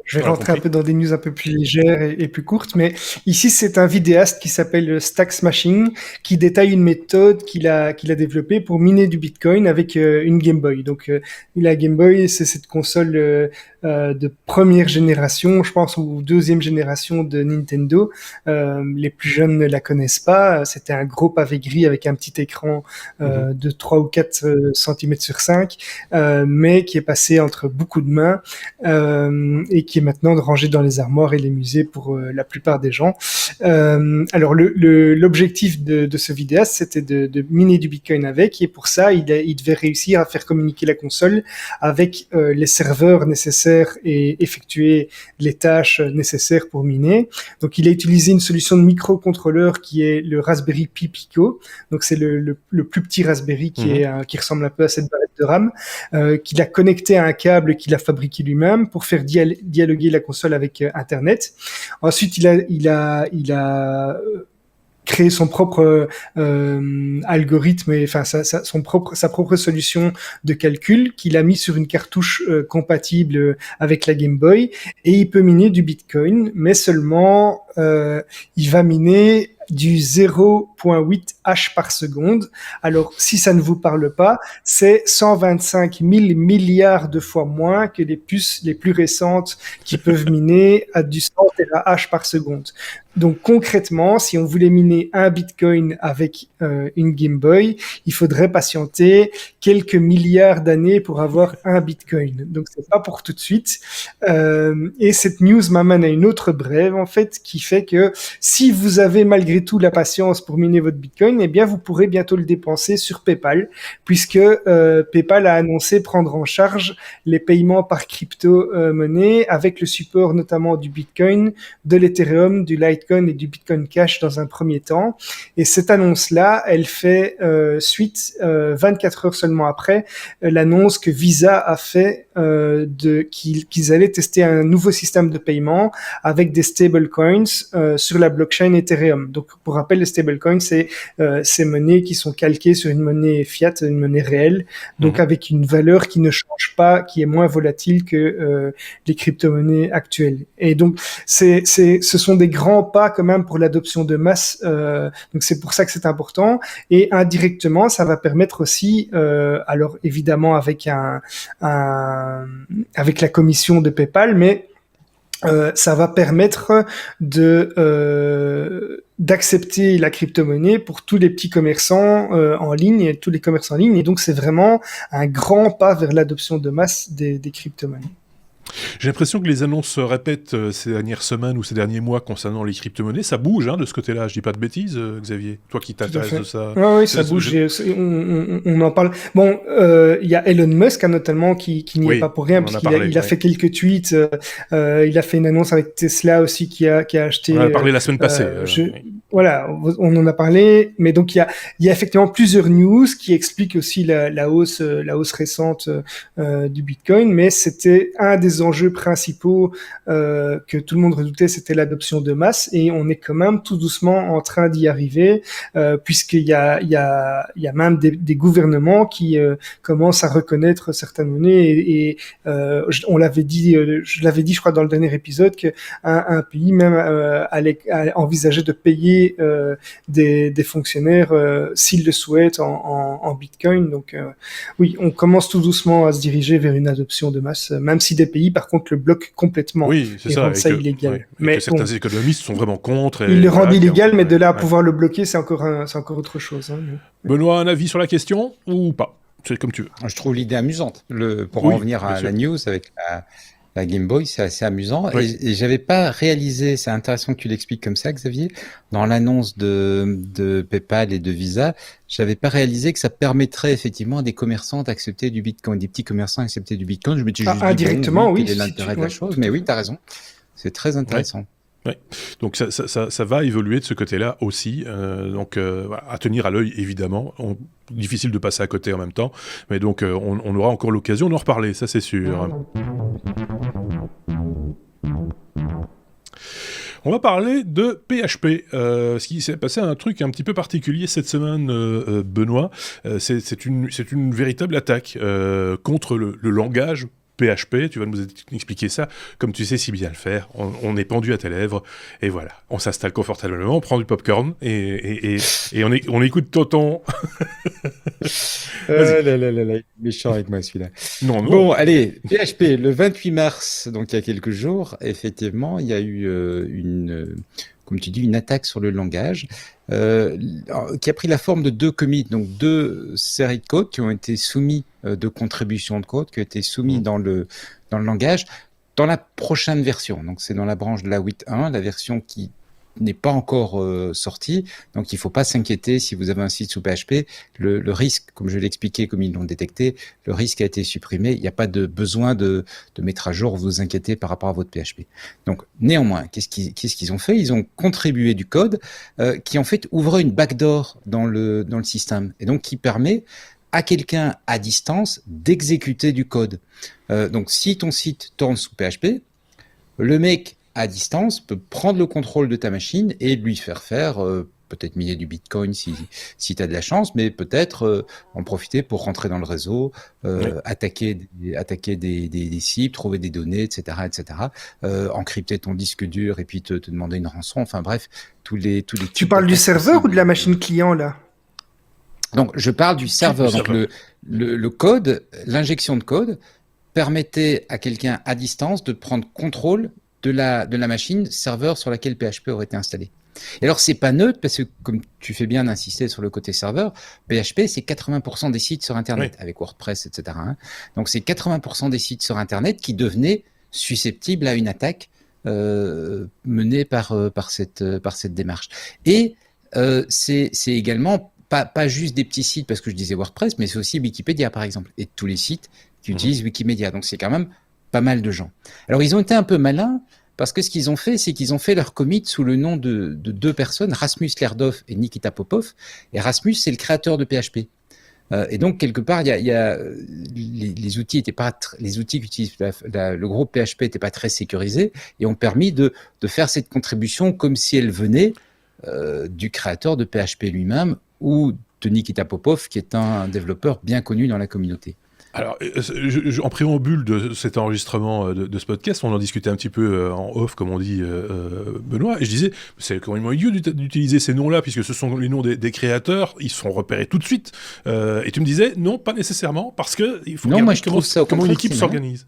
Je vais rentrer un peu dans des news un peu plus légères et plus courtes, mais ici, c'est un vidéaste qui s'appelle Stack Smashing qui détaille une méthode qu'il a développée pour miner du Bitcoin avec une Game Boy. Donc, la Game Boy, c'est cette console de première génération, je pense, ou deuxième génération de Nintendo. Les plus jeunes ne la connaissent pas. C'était un gros pavé gris avec un petit écran de 3 ou 4 cm sur 5, mais qui est passé entre beaucoup de mains et qui est maintenant rangé dans les armoires et les musées pour la plupart des gens. Alors l'objectif de ce vidéaste, c'était de miner du Bitcoin avec, et pour ça, il devait réussir à faire communiquer la console avec les serveurs nécessaires et effectuer les tâches nécessaires pour miner. Donc il a utilisé une solution de microcontrôleur qui est le Raspberry Pi Pico. Donc c'est le plus petit Raspberry qui ressemble un peu à cette barrette de RAM, qu'il a connecté à un câble qu'il a fabriqué lui-même pour faire dialoguer la console avec Internet. Ensuite, il a créé son propre algorithme, enfin sa propre solution de calcul qu'il a mis sur une cartouche compatible avec la Game Boy, et il peut miner du Bitcoin, mais seulement il va miner du 0,8 H par seconde. Alors, si ça ne vous parle pas, c'est 125 000 milliards de fois moins que les puces les plus récentes qui peuvent miner à du 100 TH par seconde. Donc, concrètement, si on voulait miner un Bitcoin avec une Game Boy, il faudrait patienter quelques milliards d'années pour avoir un Bitcoin. Donc, c'est pas pour tout de suite. Et cette news m'amène à une autre brève, en fait, qui fait que si vous avez malgré tout la patience pour miner votre Bitcoin, eh bien, vous pourrez bientôt le dépenser sur PayPal, puisque PayPal a annoncé prendre en charge les paiements par crypto-monnaie avec le support notamment du Bitcoin, de l'Ethereum, du Litecoin et du Bitcoin Cash dans un premier temps. Et cette annonce-là, elle fait suite 24 heures seulement après l'annonce que Visa a fait qu'ils allaient tester un nouveau système de paiement avec des stablecoins sur la blockchain Ethereum. Donc, pour rappel, les stablecoins, c'est ces monnaies qui sont calquées sur une monnaie fiat, une monnaie réelle, donc avec une valeur qui ne change pas, qui est moins volatile que les crypto-monnaies actuelles. Et donc, ce sont des grands pas quand même pour l'adoption de masse. Donc, c'est pour ça que c'est important. Et indirectement, ça va permettre aussi, alors évidemment avec avec la commission de PayPal, mais ça va permettre d'accepter la crypto-monnaie pour tous les petits commerçants en ligne, tous les commerces en ligne. Et donc, c'est vraiment un grand pas vers l'adoption de masse des crypto-monnaies. J'ai l'impression que les annonces se répètent ces dernières semaines ou ces derniers mois concernant les crypto-monnaies. Ça bouge de ce côté-là, je dis pas de bêtises, Xavier. Toi qui t'intéresses de ça. Oui, ça bouge. On en parle. Bon, il y a Elon Musk notamment qui n'y est pas pour rien, parce qu'il a fait quelques tweets. Il a fait une annonce avec Tesla aussi qui a acheté. On en a parlé la semaine passée. Voilà, on en a parlé. Mais donc il y a effectivement plusieurs news qui expliquent aussi la hausse récente du Bitcoin. Mais c'était un des enjeux principaux que tout le monde redoutait, c'était l'adoption de masse, et on est quand même tout doucement en train d'y arriver, puisqu'il y a même des gouvernements qui commencent à reconnaître certaines monnaies, et on l'avait dit, je l'avais dit, je crois, dans le dernier épisode, que un pays même allait envisager de payer des fonctionnaires s'ils le souhaitent en Bitcoin. Donc oui, on commence tout doucement à se diriger vers une adoption de masse, même si des pays par contre le bloquent complètement. Oui, c'est ça. Ça illégal. Ouais, mais certains économistes sont vraiment contre. Ils le rendent illégal, mais de là à pouvoir le bloquer, c'est encore autre chose. Benoît, un avis sur la question ou pas? C'est comme tu veux. Je trouve l'idée amusante. Pour en revenir à la news avec la Game Boy, c'est assez amusant. Oui. Et j'avais pas réalisé, c'est intéressant que tu l'expliques comme ça, Xavier, dans l'annonce de PayPal et de Visa, j'avais pas réalisé que ça permettrait effectivement à des commerçants d'accepter du Bitcoin, des petits commerçants d'accepter du Bitcoin. Je m'étais juste dit, indirectement, oui. Quel est l'intérêt de la chose? Mais oui, t'as raison. C'est très intéressant. Ouais. Ouais. Donc ça va évoluer de ce côté-là aussi, donc à tenir à l'œil évidemment. Difficile de passer à côté en même temps, mais donc on aura encore l'occasion d'en reparler, ça c'est sûr. On va parler de PHP. Ce qui s'est passé un truc un petit peu particulier cette semaine, Benoît. C'est une véritable attaque contre le langage PHP, tu vas nous expliquer ça, comme tu sais si bien le faire, on est pendu à tes lèvres, et voilà, on s'installe confortablement, on prend du popcorn, et on écoute Tonton. Méchant avec moi celui-là. Non. Bon, allez, PHP, le 28 mars, donc il y a quelques jours, effectivement, il y a eu comme tu dis, une attaque sur le langage, qui a pris la forme de 2 commits, donc 2 séries de code qui ont été soumis, de contributions de code, qui ont été soumis dans le langage. dans la prochaine version. Donc, c'est dans la branche de la 8.1, la version qui n'est pas encore sortie. Donc, il ne faut pas s'inquiéter si vous avez un site sous PHP. Le risque, comme je l'ai expliqué, comme ils l'ont détecté, le risque a été supprimé. Il n'y a pas de besoin de mettre à jour, vous inquiétez par rapport à votre PHP. Donc, néanmoins, qu'est-ce qu'ils ont fait? Ils ont contribué du code qui, en fait, ouvre une backdoor dans le système. Et donc, qui permet à quelqu'un à distance d'exécuter du code. Donc, si ton site tourne sous PHP, le mec à distance peut prendre le contrôle de ta machine et lui faire peut-être miner du Bitcoin si tu as de la chance, mais peut-être en profiter pour rentrer dans le réseau, attaquer des cibles, trouver des données, etc., encrypter ton disque dur et puis te demander une rançon. Enfin bref, tous les. Tu parles du serveur ou de la machine client là? Donc, je parle du serveur. Donc, le code, l'injection de code permettait à quelqu'un à distance de prendre contrôle de la machine serveur sur laquelle PHP aurait été installé. Et alors, c'est pas neutre parce que, comme tu fais bien d'insister sur le côté serveur, PHP, c'est 80% des sites sur Internet, avec WordPress, etc. Donc, c'est 80% des sites sur Internet qui devenaient susceptibles à une attaque menée par cette démarche. Et c'est également pas juste des petits sites, parce que je disais WordPress, mais c'est aussi Wikipédia, par exemple, et tous les sites qui utilisent Wikimedia. Donc, c'est quand même pas mal de gens. Alors, ils ont été un peu malins, parce que ce qu'ils ont fait, c'est qu'ils ont fait leur commit sous le nom de deux personnes, Rasmus Lerdorf et Nikita Popov. Et Rasmus, c'est le créateur de PHP. Et donc, quelque part, il y a les outils qu'utilise le groupe PHP n'étaient pas très sécurisés et ont permis de faire cette contribution comme si elle venait du créateur de PHP lui-même ou de Nikita Popov, qui est un développeur bien connu dans la communauté. Alors, en préambule de cet enregistrement de ce podcast, on en discutait un petit peu en off, comme on dit, Benoît, et je disais, c'est quand même idiot d'utiliser ces noms-là, puisque ce sont les noms des créateurs, ils sont repérés tout de suite. Et tu me disais, non, pas nécessairement, parce que il faut regarder comment une équipe s'organise.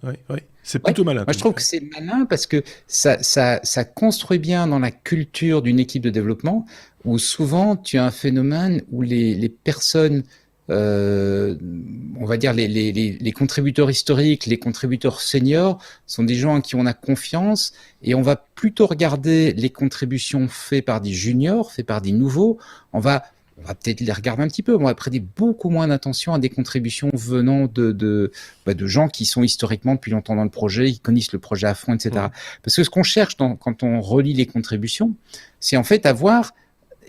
C'est plutôt malin. Moi, je trouve que c'est malin parce que ça construit bien dans la culture d'une équipe de développement, où souvent, tu as un phénomène où les personnes... on va dire les contributeurs historiques, les contributeurs seniors sont des gens en qui on a confiance et on va plutôt regarder les contributions faites par des juniors, faites par des nouveaux. On va peut-être les regarder un petit peu, mais on va prêter beaucoup moins d'attention à des contributions venant de gens qui sont historiquement depuis longtemps dans le projet, qui connaissent le projet à fond, etc. Parce que ce qu'on cherche quand on relit les contributions, c'est en fait avoir...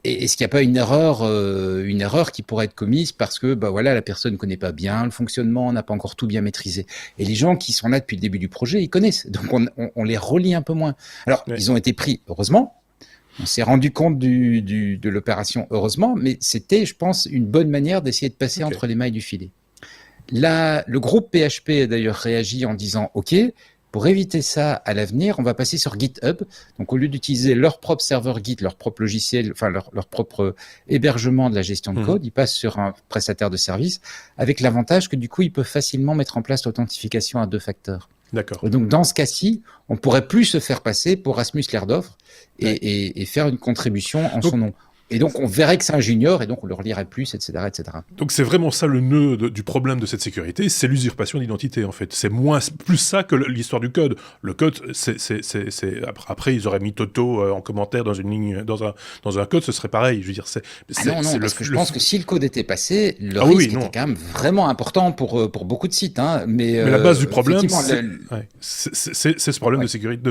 Est-ce qu'il n'y a pas une erreur qui pourrait être commise parce que la personne ne connaît pas bien le fonctionnement, n'a pas encore tout bien maîtrisé. Et les gens qui sont là depuis le début du projet, ils connaissent. Donc on les relie un peu moins. Alors ils ont été pris, heureusement. On s'est rendu compte de l'opération, heureusement, mais c'était, je pense, une bonne manière d'essayer de passer entre les mailles du filet. Là, le groupe PHP a d'ailleurs réagi en disant « Ok, pour éviter ça à l'avenir, on va passer sur GitHub. Donc, au lieu d'utiliser leur propre serveur Git, leur propre logiciel, enfin leur propre hébergement de la gestion de code, ils passent sur un prestataire de service avec l'avantage que du coup, ils peuvent facilement mettre en place l'authentification à 2 facteurs. D'accord. Et donc, dans ce cas-ci, on pourrait plus se faire passer pour Rasmus Lerdorf et faire une contribution en son nom. Et donc, on verrait que c'est un junior, et donc on le relirait plus, etc., etc. Donc, c'est vraiment ça le nœud du problème de cette sécurité, c'est l'usurpation d'identité, en fait. C'est plus ça que l'histoire du code. Le code, après, ils auraient mis Toto en commentaire dans une ligne, dans un code, ce serait pareil. Je veux dire, parce que je pense que si le code était passé, le risque était quand même vraiment important pour beaucoup de sites. Mais la base du problème, c'est ce problème de sécurité,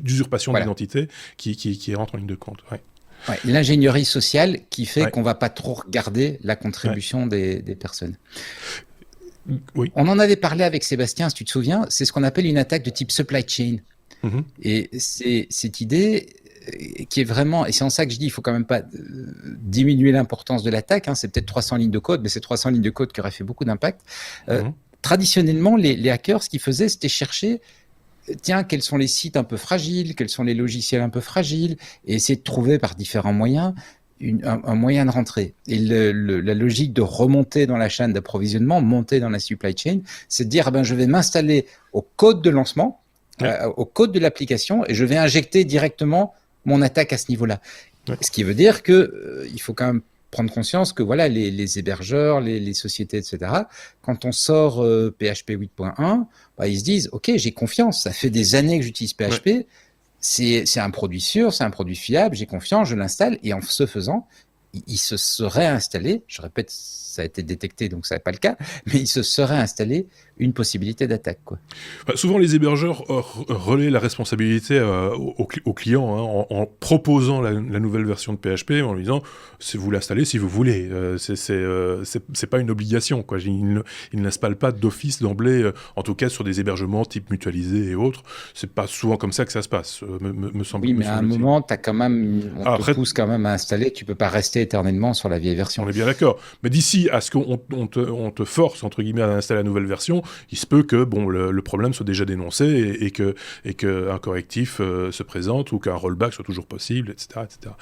d'usurpation d'identité qui rentre en ligne de compte. L'ingénierie sociale qui fait qu'on ne va pas trop regarder la contribution des personnes. Oui. On en avait parlé avec Sébastien, si tu te souviens, c'est ce qu'on appelle une attaque de type supply chain. Et c'est cette idée qui est vraiment, et c'est en ça que je dis, il ne faut quand même pas diminuer l'importance de l'attaque, c'est peut-être 300 lignes de code, mais c'est 300 lignes de code qui auraient fait beaucoup d'impact. Traditionnellement, les hackers, ce qu'ils faisaient, c'était chercher quels sont les sites un peu fragiles, quels sont les logiciels un peu fragiles, et essayer de trouver par différents moyens un moyen de rentrer. Et la logique de remonter dans la chaîne d'approvisionnement, monter dans la supply chain, c'est de dire je vais m'installer au code de lancement, au code de l'application, et je vais injecter directement mon attaque à ce niveau-là. Ce qui veut dire que il faut quand même prendre conscience que voilà, les hébergeurs, les sociétés, etc., quand on sort PHP 8.1, bah, ils se disent « Ok, j'ai confiance, ça fait des années que j'utilise PHP, ouais. C'est un produit sûr, c'est un produit fiable, j'ai confiance, je l'installe. » Et en ce faisant, il se serait installé, je répète, ça a été détecté, donc ça n'est pas le cas, mais il se serait installé une possibilité d'attaque, quoi. Bah, souvent, les hébergeurs relaient la responsabilité au client en proposant la nouvelle version de PHP, en lui disant vous l'installez si vous voulez. C'est pas une obligation, quoi. Ils ne l'installent pas d'office d'emblée, en tout cas sur des hébergements type mutualisé et autres. C'est pas souvent comme ça que ça se passe, me semble. Oui, mais à un moment, t'as quand même, on te pousse quand même à installer. Tu peux pas rester éternellement sur la vieille version. On est bien d'accord. Mais d'ici à ce qu'on te force entre guillemets à installer la nouvelle version, il se peut que le problème soit déjà dénoncé et que un correctif se présente ou qu'un rollback soit toujours possible, etc., etc.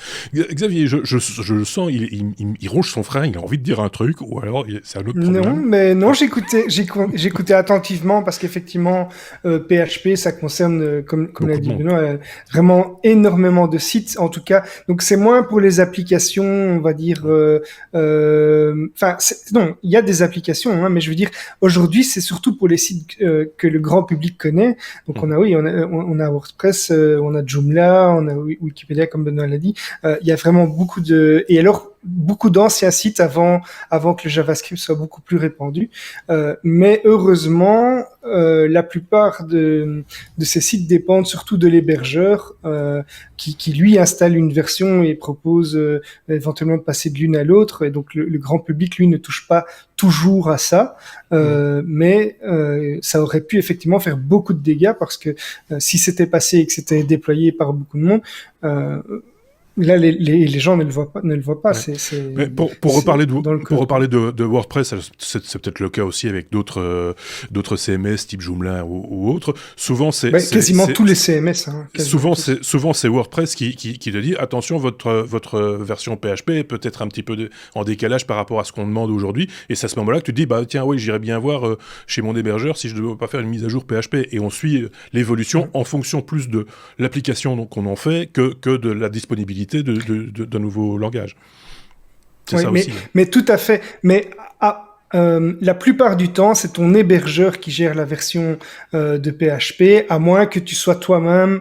Xavier, je le sens, il ronge son frein, il a envie de dire un truc, ou alors c'est un autre problème. Non, j'écoutais attentivement parce qu'effectivement, PHP, ça concerne, comme l'a dit Benoît, vraiment énormément de sites, en tout cas. Donc c'est moins pour les applications, on va dire. Non, il y a des applications, mais je veux dire, aujourd'hui, c'est surtout pour les sites que le grand public connaît. Donc on a WordPress, on a Joomla, on a Wikipédia comme Benoît l'a dit. Il y a vraiment beaucoup d'anciens sites avant que le JavaScript soit beaucoup plus répandu. Mais heureusement, la plupart de ces sites dépendent surtout de l'hébergeur qui lui installe une version et propose éventuellement de passer de l'une à l'autre. Et donc le grand public lui ne touche pas toujours à ça, mais ça aurait pu effectivement faire beaucoup de dégâts parce que si c'était passé et que c'était déployé par beaucoup de monde, là, les gens ne le voient pas. Ouais. Mais pour reparler de WordPress, c'est peut-être le cas aussi avec d'autres CMS type Joomla ou autres. Souvent, quasiment tous les CMS. Souvent, c'est WordPress qui te dit attention, votre version PHP est peut-être un petit peu en décalage par rapport à ce qu'on demande aujourd'hui. Et c'est à ce moment-là que tu te dis tiens, oui, j'irais bien voir chez mon hébergeur si je ne dois pas faire une mise à jour PHP. Et on suit l'évolution en fonction plus de l'application qu'on en fait que de la disponibilité d'un nouveau langage. Oui, mais tout à fait. Mais la plupart du temps, c'est ton hébergeur qui gère la version de PHP, à moins que tu sois toi-même,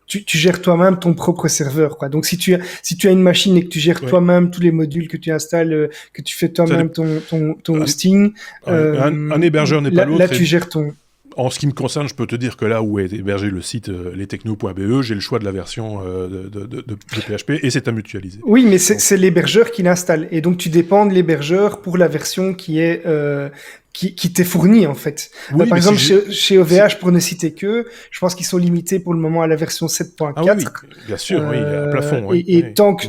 tu gères toi-même ton propre serveur, quoi. Donc si tu as une machine et que tu gères toi-même tous les modules que tu installes, que tu fais toi-même ton hosting, un hébergeur n'est pas l'autre. Là, tu gères ton. En ce qui me concerne, je peux te dire que là où est hébergé le site lestechno.be, j'ai le choix de la version de PHP et c'est à mutualiser. Oui, mais c'est l'hébergeur qui l'installe. Et donc, tu dépends de l'hébergeur pour la version qui est qui t'est fournie, en fait. Oui, par exemple, chez OVH, pour ne citer que, je pense qu'ils sont limités pour le moment à la version 7.4. Ah oui, bien sûr, oui, il y a un plafond. Et tant que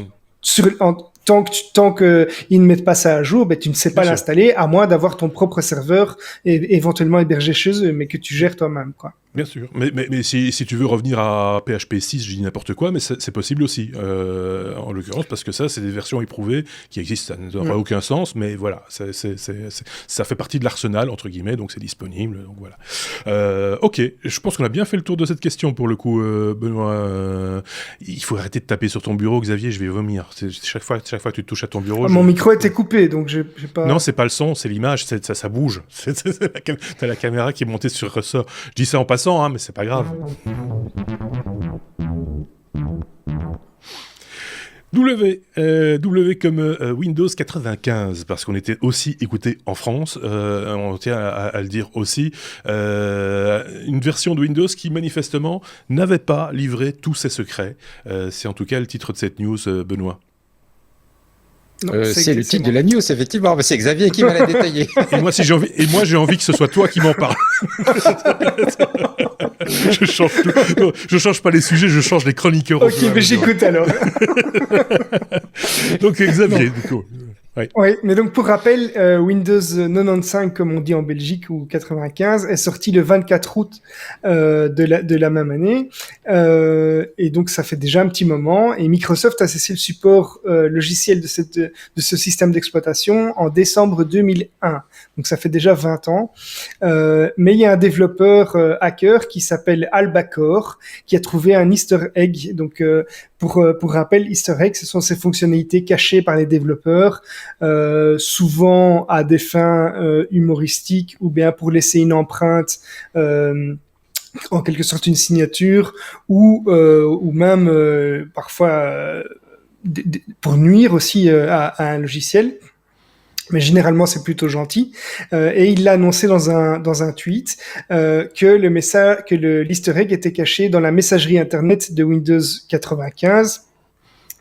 tant qu'ils ne mettent pas ça à jour, tu ne sais pas l'installer, à moins d'avoir ton propre serveur et éventuellement hébergé chez eux, mais que tu gères toi-même, quoi. Bien sûr. Mais si tu veux revenir à PHP 6, je dis n'importe quoi, mais c'est possible aussi, en l'occurrence, parce que ça, c'est des versions éprouvées qui existent. Ça n'aurait aucun sens, mais voilà, ça fait partie de l'arsenal, entre guillemets, donc c'est disponible. Donc voilà. Ok, je pense qu'on a bien fait le tour de cette question, pour le coup, Benoît. Il faut arrêter de taper sur ton bureau, Xavier, je vais vomir. Chaque fois que tu touches à ton bureau... Mon micro était coupé, donc j'ai pas... Non, c'est pas le son, c'est l'image, ça bouge. T'as la caméra qui est montée sur ressort. Je dis ça en passant, mais c'est pas grave. W comme Windows 95, parce qu'on était aussi écouté en France, on tient à le dire aussi, une version de Windows qui manifestement n'avait pas livré tous ses secrets. C'est en tout cas le titre de cette news, Benoît. C'est le titre de la news, effectivement, mais c'est Xavier qui va la détailler. Et moi, j'ai envie que ce soit toi qui m'en parle. Je change tout. Non, je change pas les sujets, je change les chroniqueurs. Ok, mais j'écoute alors. Donc Xavier, du coup. Oui, mais donc pour rappel, Windows 95, comme on dit en Belgique, ou 95, est sorti le 24 août de la même année. Et donc ça fait déjà un petit moment. Et Microsoft a cessé le support logiciel de ce système d'exploitation en décembre 2001. Donc ça fait déjà 20 ans. Mais il y a un développeur hacker qui s'appelle Albacore qui a trouvé un Easter egg. Donc pour rappel, Easter egg, ce sont ces fonctionnalités cachées par les développeurs, souvent à des fins humoristiques ou bien pour laisser une empreinte, en quelque sorte une signature, ou même parfois pour nuire aussi à un logiciel. Mais généralement c'est plutôt gentil. Et il l'a annoncé dans un tweet que l'Easter egg était caché dans la messagerie internet de Windows 95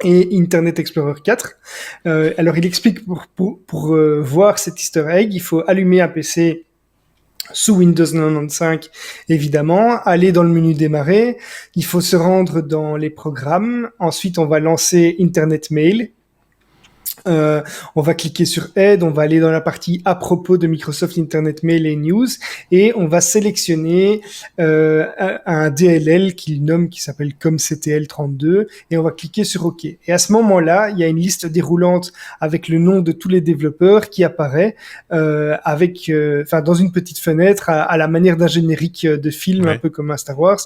et Internet Explorer 4. Alors il explique pour voir cet Easter egg, il faut allumer un PC sous Windows 95, évidemment, aller dans le menu démarrer, il faut se rendre dans les programmes, ensuite on va lancer Internet Mail. On va cliquer sur Aide, on va aller dans la partie à propos de Microsoft Internet Mail et News et on va sélectionner un DLL qu'il nomme, qui s'appelle COMCTL32 et on va cliquer sur OK. Et à ce moment-là, il y a une liste déroulante avec le nom de tous les développeurs qui apparaît dans une petite fenêtre à la manière d'un générique de film, un peu comme un Star Wars.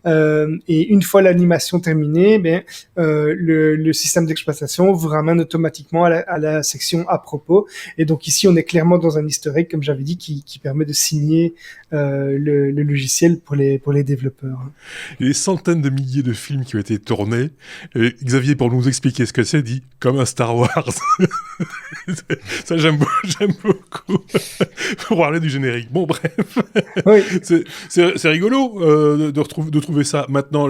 Et une fois l'animation terminée, le système d'exploitation vous ramène automatiquement à la section à propos. Et donc ici, on est clairement dans un easter egg, comme j'avais dit, qui permet de signer le logiciel pour les développeurs. Les centaines de milliers de films qui ont été tournés. Et Xavier, pour nous expliquer ce que c'est, dit comme un Star Wars. Ça, j'aime beaucoup. Pour parler du générique. Bon, bref. Oui. C'est rigolo de trouver ça. Maintenant,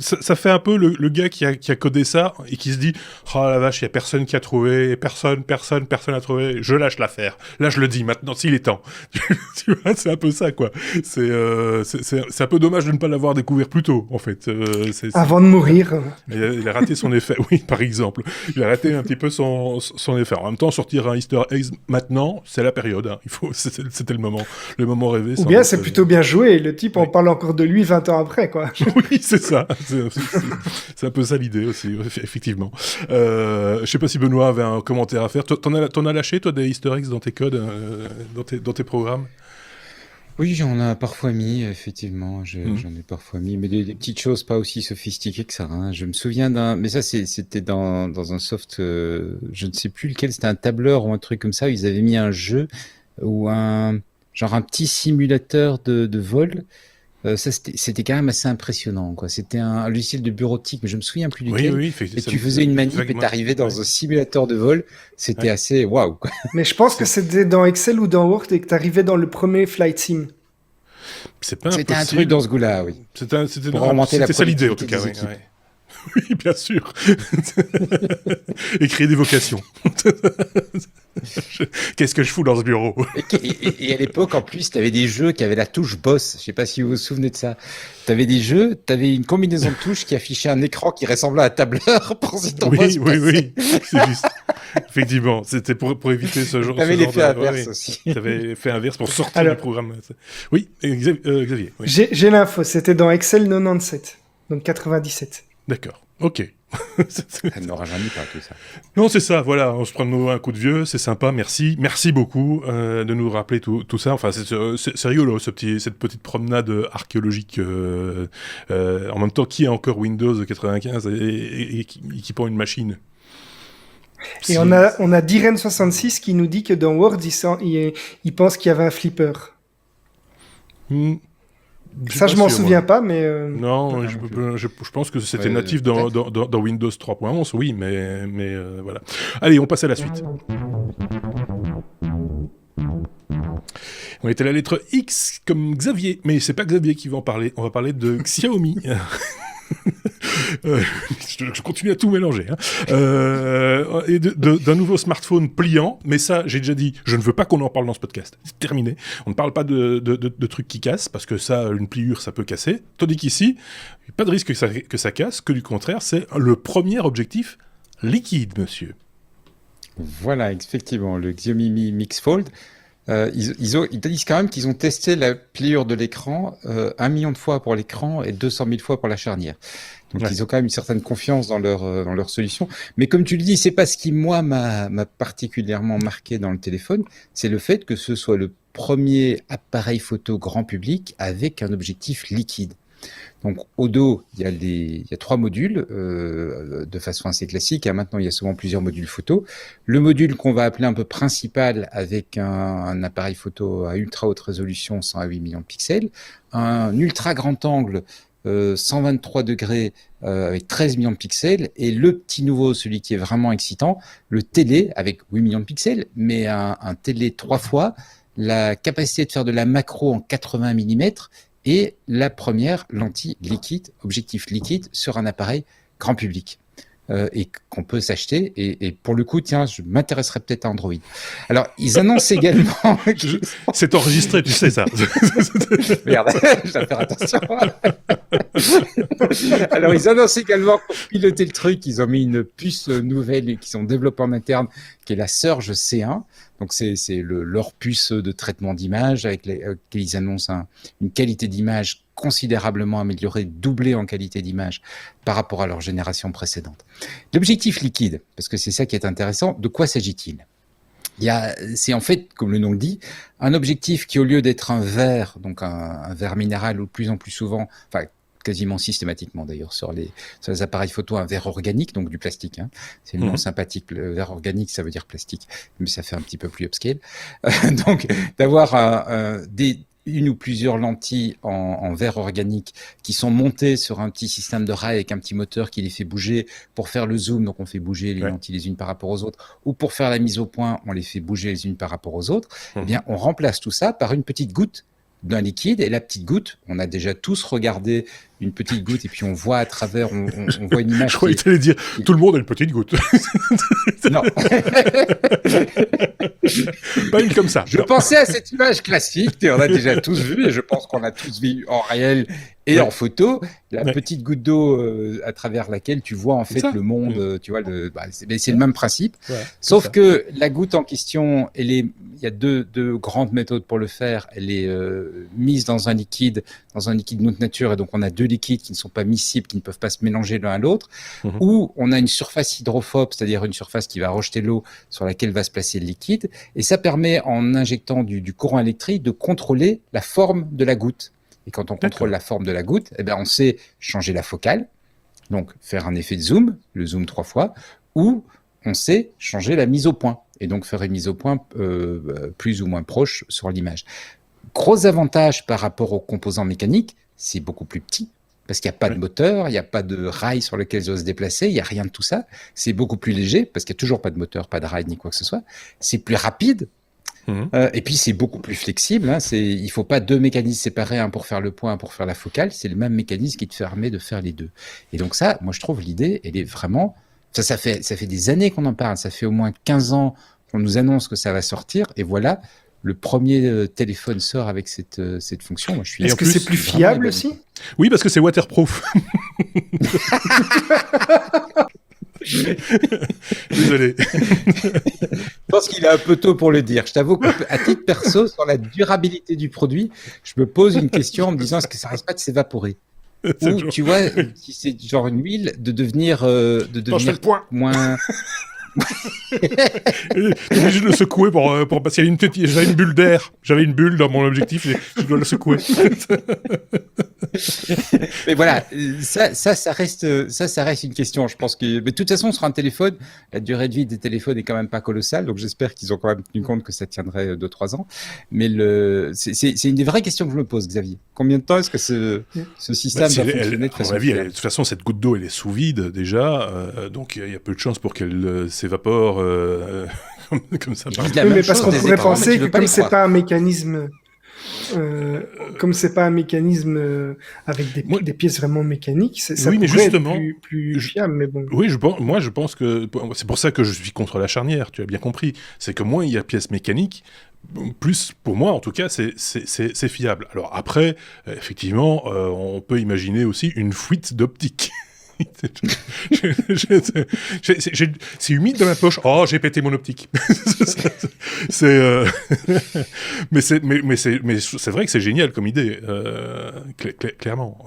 ça fait un peu le gars qui a codé ça et qui se dit « Oh la vache, il y a personne qui a trouvé, personne a trouvé, je lâche l'affaire. » Là, je le dis maintenant, s'il est temps. Tu vois, c'est un peu ça, quoi. C'est un peu dommage de ne pas l'avoir découvert plus tôt, en fait. Avant de mourir. Il a raté son effet, oui, par exemple. Il a raté un petit peu son effet. En même temps, sortir un Easter egg maintenant, c'est la période. Hein. C'était le moment rêvé. Ou bien c'est plutôt bien joué. Le type, on parle encore de lui 20 ans après, quoi. Oui, c'est ça. C'est un peu ça l'idée aussi, effectivement. Je sais pas si Benoît avait un commentaire à faire. T'en as lâché, toi, des Easter eggs dans tes codes, dans tes programmes? Oui, j'en ai parfois mis, effectivement. J'en ai parfois mis, mais des petites choses pas aussi sophistiquées que ça. Hein. Je me souviens mais ça, c'était dans un soft, je ne sais plus lequel, c'était un tableur ou un truc comme ça, où ils avaient mis un jeu ou un petit simulateur de vol. Ça, c'était quand même assez impressionnant, quoi. C'était un logiciel de bureautique, mais je me souviens plus duquel. Oui, et tu faisais une manip et t'arrivais dans un simulateur de vol. C'était assez waouh, quoi. Mais je pense que c'était dans Excel ou dans Word et que t'arrivais dans le premier Flight Sim. C'était un truc dans ce goût-là, oui. C'était ça l'idée, en tout cas, oui. Oui, bien sûr. Et créer des vocations. Qu'est-ce que je fous dans ce bureau? Et à l'époque, en plus, tu avais des jeux qui avaient la touche boss. Je sais pas si vous vous souvenez de ça. Tu avais des jeux, tu avais une combinaison de touches qui affichait un écran qui ressemblait à un tableur pour si ton boss passait. Oui, c'est juste. Effectivement, c'était pour éviter ce genre de... Tu avais l'effet inverse aussi. Tu avais l'effet inverse pour sortir du programme. Oui, Xavier. Oui. J'ai l'info, c'était dans Excel 97, donc 97. D'accord, ok. Elle n'aura jamais pas tout ça. Non, c'est ça, voilà, on se prend un coup de vieux, c'est sympa, merci beaucoup de nous rappeler tout ça. Enfin, c'est rigolo, cette petite promenade archéologique. En même temps, qui a encore Windows 95 et qui prend une machine? Et on a Diren66 qui nous dit que dans Word, il pense qu'il y avait un flipper. Ça, je m'en souviens pas, mais... Non, je pense que c'était natif dans Windows 3.11, oui, mais voilà. Allez, on passe à la suite. On était à la lettre X comme Xavier, mais c'est pas Xavier qui va en parler, on va parler de Xiaomi. Je continue à tout mélanger. Et d'un nouveau smartphone pliant, mais ça, j'ai déjà dit, je ne veux pas qu'on en parle dans ce podcast. C'est terminé. On ne parle pas de trucs qui cassent, parce que ça, une pliure, ça peut casser. Tandis qu'ici, il n'y a pas de risque que ça casse, que du contraire, c'est le premier objectif liquide, monsieur. Voilà, effectivement, le Xiaomi Mi Mix Fold. Ils disent quand même qu'ils ont testé la pliure de l'écran 1 million de fois pour l'écran et 200 000 fois pour la charnière. Donc ils ont quand même une certaine confiance dans leur solution. Mais comme tu le dis, c'est pas ce qui moi m'a particulièrement marqué dans le téléphone, c'est le fait que ce soit le premier appareil photo grand public avec un objectif liquide. Donc au dos, il y a 3 modules de façon assez classique. Et maintenant, il y a souvent plusieurs modules photo. Le module qu'on va appeler un peu principal avec un appareil photo à ultra haute résolution, 108 millions de pixels, un ultra grand angle 123 degrés avec 13 millions de pixels, et le petit nouveau, celui qui est vraiment excitant, le télé avec 8 millions de pixels, mais un télé 3 fois, la capacité de faire de la macro en 80 mm, et la première lentille liquide, objectif liquide sur un appareil grand public. Et qu'on peut s'acheter. Et pour le coup, tiens, je m'intéresserais peut-être à Android. Alors, ils annoncent également... C'est enregistré, tu sais ça. Merde, je dois faire attention. Alors, ils annoncent également pour piloter le truc, ils ont mis une puce nouvelle qu'ils ont développée en interne, qui est la Surge C1. Donc, c'est leur puce de traitement d'image avec laquelle ils annoncent une qualité d'image considérablement améliorée, doublée en qualité d'image par rapport à leur génération précédente. L'objectif liquide, parce que c'est ça qui est intéressant, de quoi s'agit-il ? C'est en fait, comme le nom le dit, un objectif qui, au lieu d'être un verre, donc un verre minéral, ou de plus en plus souvent, enfin quasiment systématiquement d'ailleurs sur les appareils photo, un verre organique, donc du plastique. Hein. C'est le nom sympathique. Le verre organique, ça veut dire plastique, mais ça fait un petit peu plus upscale. Donc, d'avoir une ou plusieurs lentilles en verre organique qui sont montées sur un petit système de rail avec un petit moteur qui les fait bouger pour faire le zoom, donc on fait bouger les lentilles les unes par rapport aux autres, ou pour faire la mise au point, on les fait bouger les unes par rapport aux autres. Eh bien, on remplace tout ça par une petite goutte d'un liquide, et la petite goutte, on a déjà tous regardé une petite goutte, et puis on voit à travers, on voit une image. Je croyais que tu allais dire, tout le monde a une petite goutte. Non. Pas une comme ça. Je pensais à cette image classique, et on a déjà tous vu, et je pense qu'on a tous vu en réel et en photo, la petite goutte d'eau à travers laquelle tu vois en fait le monde, tu vois, c'est le même principe. Ouais, sauf que la goutte en question, il y a deux grandes méthodes pour le faire. Elle est mise dans un liquide de nature, et donc on a 2 liquides qui ne sont pas miscibles, qui ne peuvent pas se mélanger l'un à l'autre, ou on a une surface hydrophobe, c'est-à-dire une surface qui va rejeter l'eau sur laquelle va se placer le liquide, et ça permet, en injectant du courant électrique, de contrôler la forme de la goutte. Et quand on contrôle la forme de la goutte, eh ben on sait changer la focale, donc faire un effet de zoom, le zoom 3 fois, ou on sait changer la mise au point, et donc faire une mise au point plus ou moins proche sur l'image. Gros avantage par rapport aux composants mécaniques, c'est beaucoup plus petit, parce qu'il n'y a pas de moteur, il n'y a pas de rail sur lequel ils doivent se déplacer, il n'y a rien de tout ça. C'est beaucoup plus léger, parce qu'il n'y a toujours pas de moteur, pas de rail, ni quoi que ce soit. C'est plus rapide, et puis c'est beaucoup plus flexible. Hein. Il ne faut pas 2 mécanismes séparés, un pour faire le point, un pour faire la focale. C'est le même mécanisme qui te permet de faire les deux. Et donc ça, moi je trouve l'idée, elle est vraiment... Ça fait des années qu'on en parle, ça fait au moins 15 ans qu'on nous annonce que ça va sortir, et voilà... Le premier téléphone sort avec cette fonction. Moi, Est-ce que c'est plus fiable aussi ? Oui, parce que c'est waterproof. Désolé. Je pense qu'il est un peu tôt pour le dire. Je t'avoue qu'à titre perso, sur la durabilité du produit, je me pose une question en me disant, est-ce que ça risque pas de s'évaporer ? Ou, tu vois, si c'est genre une huile, de devenir moins... J'ai juste le secouer pour parce qu'il y a j'avais une bulle d'air. J'avais une bulle dans mon objectif, je dois le secouer. Mais voilà, ça reste une question. Je pense que, mais de toute façon, sur un téléphone, la durée de vie des téléphones est quand même pas colossale, donc j'espère qu'ils ont quand même tenu compte que ça tiendrait 2-3 ans. Mais c'est une des vraies questions que je me pose, Xavier. Combien de temps est-ce que ce système va fonctionner de façon de toute façon, cette goutte d'eau, elle est sous vide déjà, donc il y a peu de chances pour qu'elle s'évapore comme ça. Mais parce qu'on pourrait penser que comme c'est pas un mécanisme, avec des pièces vraiment mécaniques, ça pourrait être plus fiable. Mais bon. Oui, je pense que c'est pour ça que je suis contre la charnière. Tu as bien compris. C'est que moins il y a pièces mécaniques, plus, pour moi en tout cas, c'est fiable. Alors après, effectivement, on peut imaginer aussi une fuite d'optique. C'est humide dans ma poche. Oh, j'ai pété mon optique. Mais c'est vrai que c'est génial comme idée, clairement.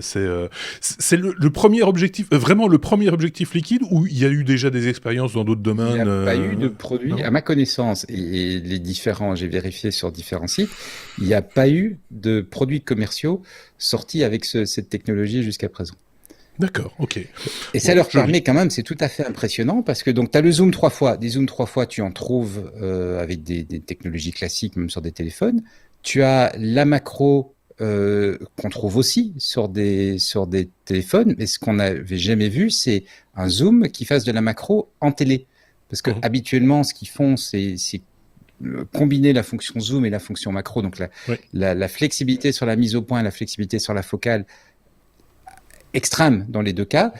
C'est le premier objectif, vraiment le premier objectif liquide, ou il y a eu déjà des expériences dans d'autres domaines? Il n'y a pas eu de produit, non. à ma connaissance, et les différents, j'ai vérifié sur différents sites, il n'y a pas eu de produits commerciaux sortis avec cette technologie jusqu'à présent. D'accord, ok. Et ça leur permet quand même, c'est tout à fait impressionnant, parce que donc tu as le zoom 3 fois, des zooms 3 fois, tu en trouves avec des technologies classiques, même sur des téléphones. Tu as la macro qu'on trouve aussi sur des téléphones, mais ce qu'on n'avait jamais vu, c'est un zoom qui fasse de la macro en télé. Parce que habituellement, ce qu'ils font, c'est combiner la fonction zoom et la fonction macro, donc la flexibilité sur la mise au point et la flexibilité sur la focale extrême dans les deux cas.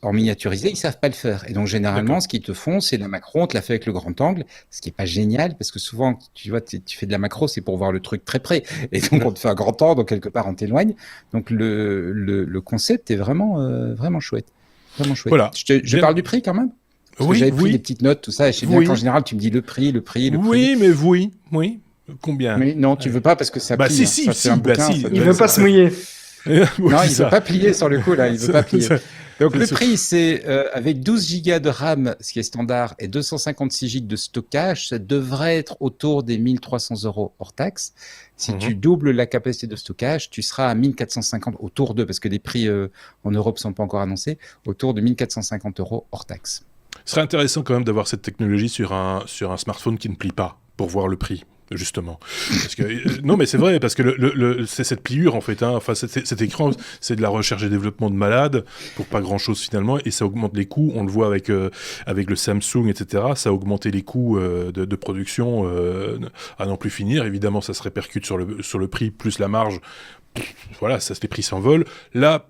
En miniaturisé, ils savent pas le faire. Et donc, généralement, ce qu'ils te font, c'est la macro, on te la fait avec le grand angle, ce qui est pas génial, parce que souvent, tu vois, tu fais de la macro, c'est pour voir le truc très près. Et donc, on te fait un grand angle, donc quelque part, on t'éloigne. Donc, le concept est vraiment, vraiment chouette. Vraiment chouette. Voilà. Je parle du prix quand même? Parce que j'avais pris des petites notes, tout ça, et je sais bien qu'en général, tu me dis le prix. Oui, mais oui. Combien? Mais non, tu veux pas parce que ça plie. Si. Il veut pas se mouiller. Non, il veut pas plier sur le coup, là. Il veut pas plier. Donc, le prix, c'est avec 12 Go de RAM, ce qui est standard, et 256 Go de stockage, ça devrait être autour des 1 300 € hors taxe. Si tu doubles la capacité de stockage, tu seras à 1 450 autour de, parce que les prix en Europe sont pas encore annoncés, autour de 1 450 € hors taxe. Ce serait intéressant quand même d'avoir cette technologie sur un smartphone qui ne plie pas, pour voir le prix. Justement, parce que non, mais c'est vrai, parce que c'est cette pliure en fait. Enfin, cet écran, c'est de la recherche et développement de malade pour pas grand chose finalement, et ça augmente les coûts. On le voit avec le Samsung, etc. Ça a augmenté les coûts de production à n'en plus finir. Évidemment, ça se répercute sur le prix plus la marge. Voilà, les prix s'envolent. Là,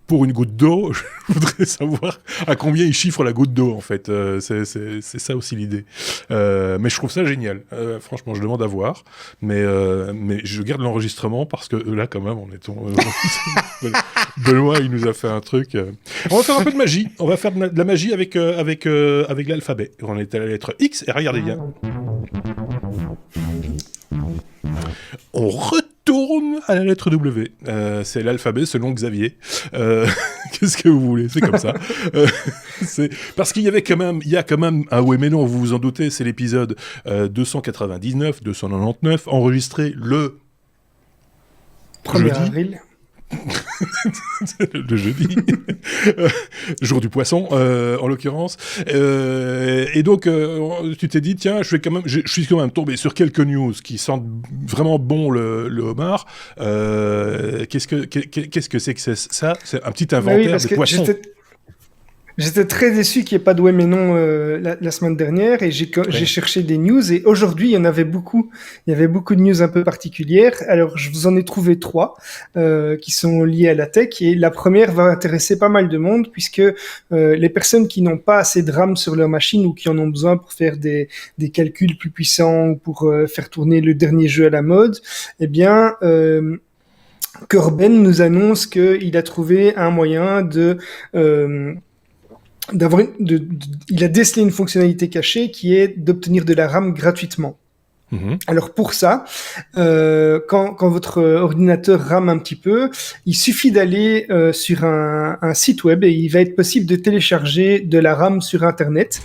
pour une goutte d'eau, je voudrais savoir à combien ils chiffrent la goutte d'eau, en fait. C'est ça aussi l'idée. Mais je trouve ça génial. Franchement, je demande à voir. Mais je garde l'enregistrement parce que là, quand même, on est Benoît, il nous a fait un truc. On va faire un peu de magie. On va faire de la magie avec l'alphabet. On est à la lettre X et regardez bien. On retourne à la lettre W. C'est l'alphabet selon Xavier. Qu'est-ce que vous voulez? C'est comme ça. Parce qu'il y a quand même ah ouais mais non, vous vous en doutez, c'est l'épisode 299, enregistré le 1er avril. Le jeudi, jour du poisson en l'occurrence, et donc tu t'es dit tiens, je suis quand même tombé sur quelques news qui sentent vraiment bon le homard. Qu'est-ce que c'est que ça? C'est un petit inventaire de poissons. J'étais très déçu qu'il n'y ait pas de ouais mais non la semaine dernière, et j'ai cherché des news, et aujourd'hui il y en avait beaucoup. Il y avait beaucoup de news un peu particulières. Alors je vous en ai trouvé 3 qui sont liées à la tech, et la première va intéresser pas mal de monde, puisque les personnes qui n'ont pas assez de RAM sur leur machine, ou qui en ont besoin pour faire des calculs plus puissants, ou pour faire tourner le dernier jeu à la mode, eh bien Corben nous annonce qu'il a trouvé un moyen il a décelé une fonctionnalité cachée qui est d'obtenir de la RAM gratuitement. Alors pour ça, quand votre ordinateur rame un petit peu, il suffit d'aller sur un site web, et il va être possible de télécharger de la RAM sur Internet.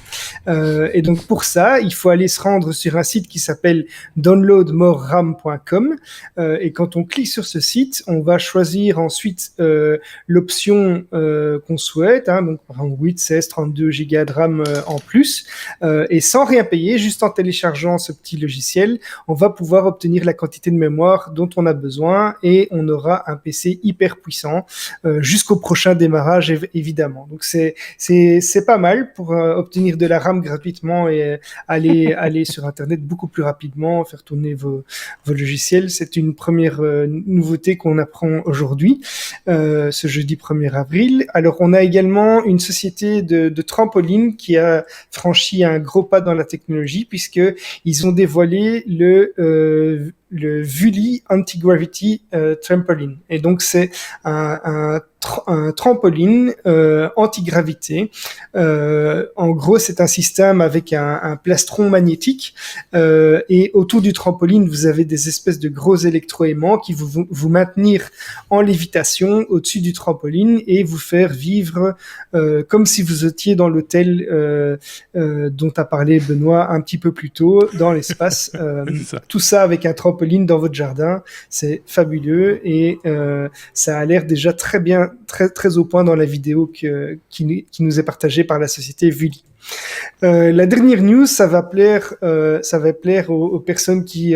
Et donc pour ça, il faut aller se rendre sur un site qui s'appelle downloadmoreram.com. Et quand on clique sur ce site, on va choisir ensuite l'option qu'on souhaite, donc par exemple 8, 16, 32 Go de RAM en plus, et sans rien payer, juste en téléchargeant ce petit logiciel, on va pouvoir obtenir la quantité de mémoire dont on a besoin, et on aura un PC hyper puissant jusqu'au prochain démarrage évidemment. Donc c'est pas mal pour obtenir de la RAM gratuitement et aller sur Internet beaucoup plus rapidement, faire tourner vos logiciels. C'est une première nouveauté qu'on apprend aujourd'hui, ce jeudi 1er avril. Alors on a également une société de trampoline qui a franchi un gros pas dans la technologie, puisque ils ont dévoilé le le Vully Anti-Gravity Trampoline. Et donc c'est un trampoline anti-gravité. En gros, c'est un système avec un plastron magnétique et autour du trampoline, vous avez des espèces de gros électroaimants qui vous maintenir en lévitation au-dessus du trampoline et vous faire vivre comme si vous étiez dans l'hôtel dont a parlé Benoît un petit peu plus tôt, dans l'espace. Tout ça avec un trampoline dans votre jardin, c'est fabuleux et ça a l'air déjà très bien, très au point dans la vidéo qui nous est partagée par la société Vully. La dernière news, ça va plaire aux personnes qui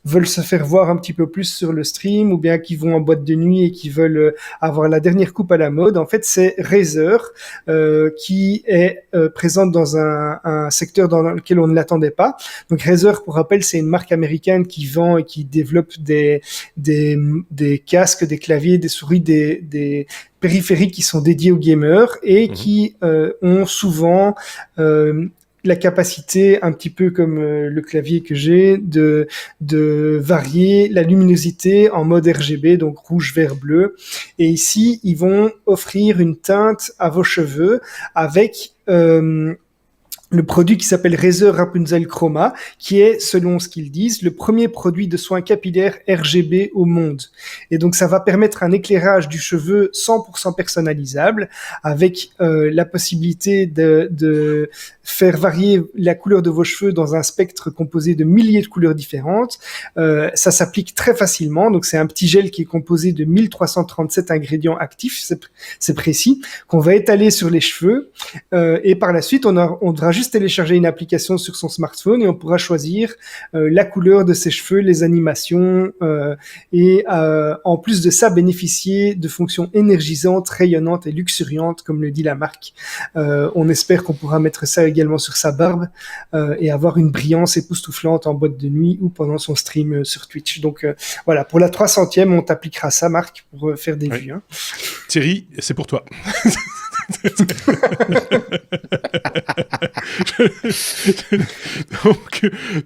veulent se faire voir un petit peu plus sur le stream ou bien qui vont en boîte de nuit et qui veulent avoir la dernière coupe à la mode. En fait, c'est Razer qui est présente dans un secteur dans lequel on ne l'attendait pas. Donc Razer, pour rappel, c'est une marque américaine qui vend et qui développe des casques, des claviers, des souris, des périphériques qui sont dédiés aux gamers et qui ont souvent la capacité, un petit peu comme le clavier que j'ai, de varier la luminosité en mode RGB, donc rouge, vert, bleu. Et ici, ils vont offrir une teinte à vos cheveux avec le produit qui s'appelle Razer Rapunzel Chroma, qui est, selon ce qu'ils disent, le premier produit de soins capillaires RGB au monde. Et donc, ça va permettre un éclairage du cheveu 100% personnalisable, avec la possibilité de faire varier la couleur de vos cheveux dans un spectre composé de milliers de couleurs différentes. Ça s'applique très facilement. Donc, c'est un petit gel qui est composé de 1337 ingrédients actifs, c'est précis, qu'on va étaler sur les cheveux. Et par la suite, on devra juste télécharger une application sur son smartphone et on pourra choisir la couleur de ses cheveux, les animations et en plus de ça bénéficier de fonctions énergisantes, rayonnantes et luxuriantes comme le dit la marque. On espère qu'on pourra mettre ça également sur sa barbe et avoir une brillance époustouflante en boîte de nuit ou pendant son stream sur Twitch. Donc voilà, pour la 300e, on t'appliquera ça, Marc, pour faire des vues. Hein. Thierry, c'est pour toi.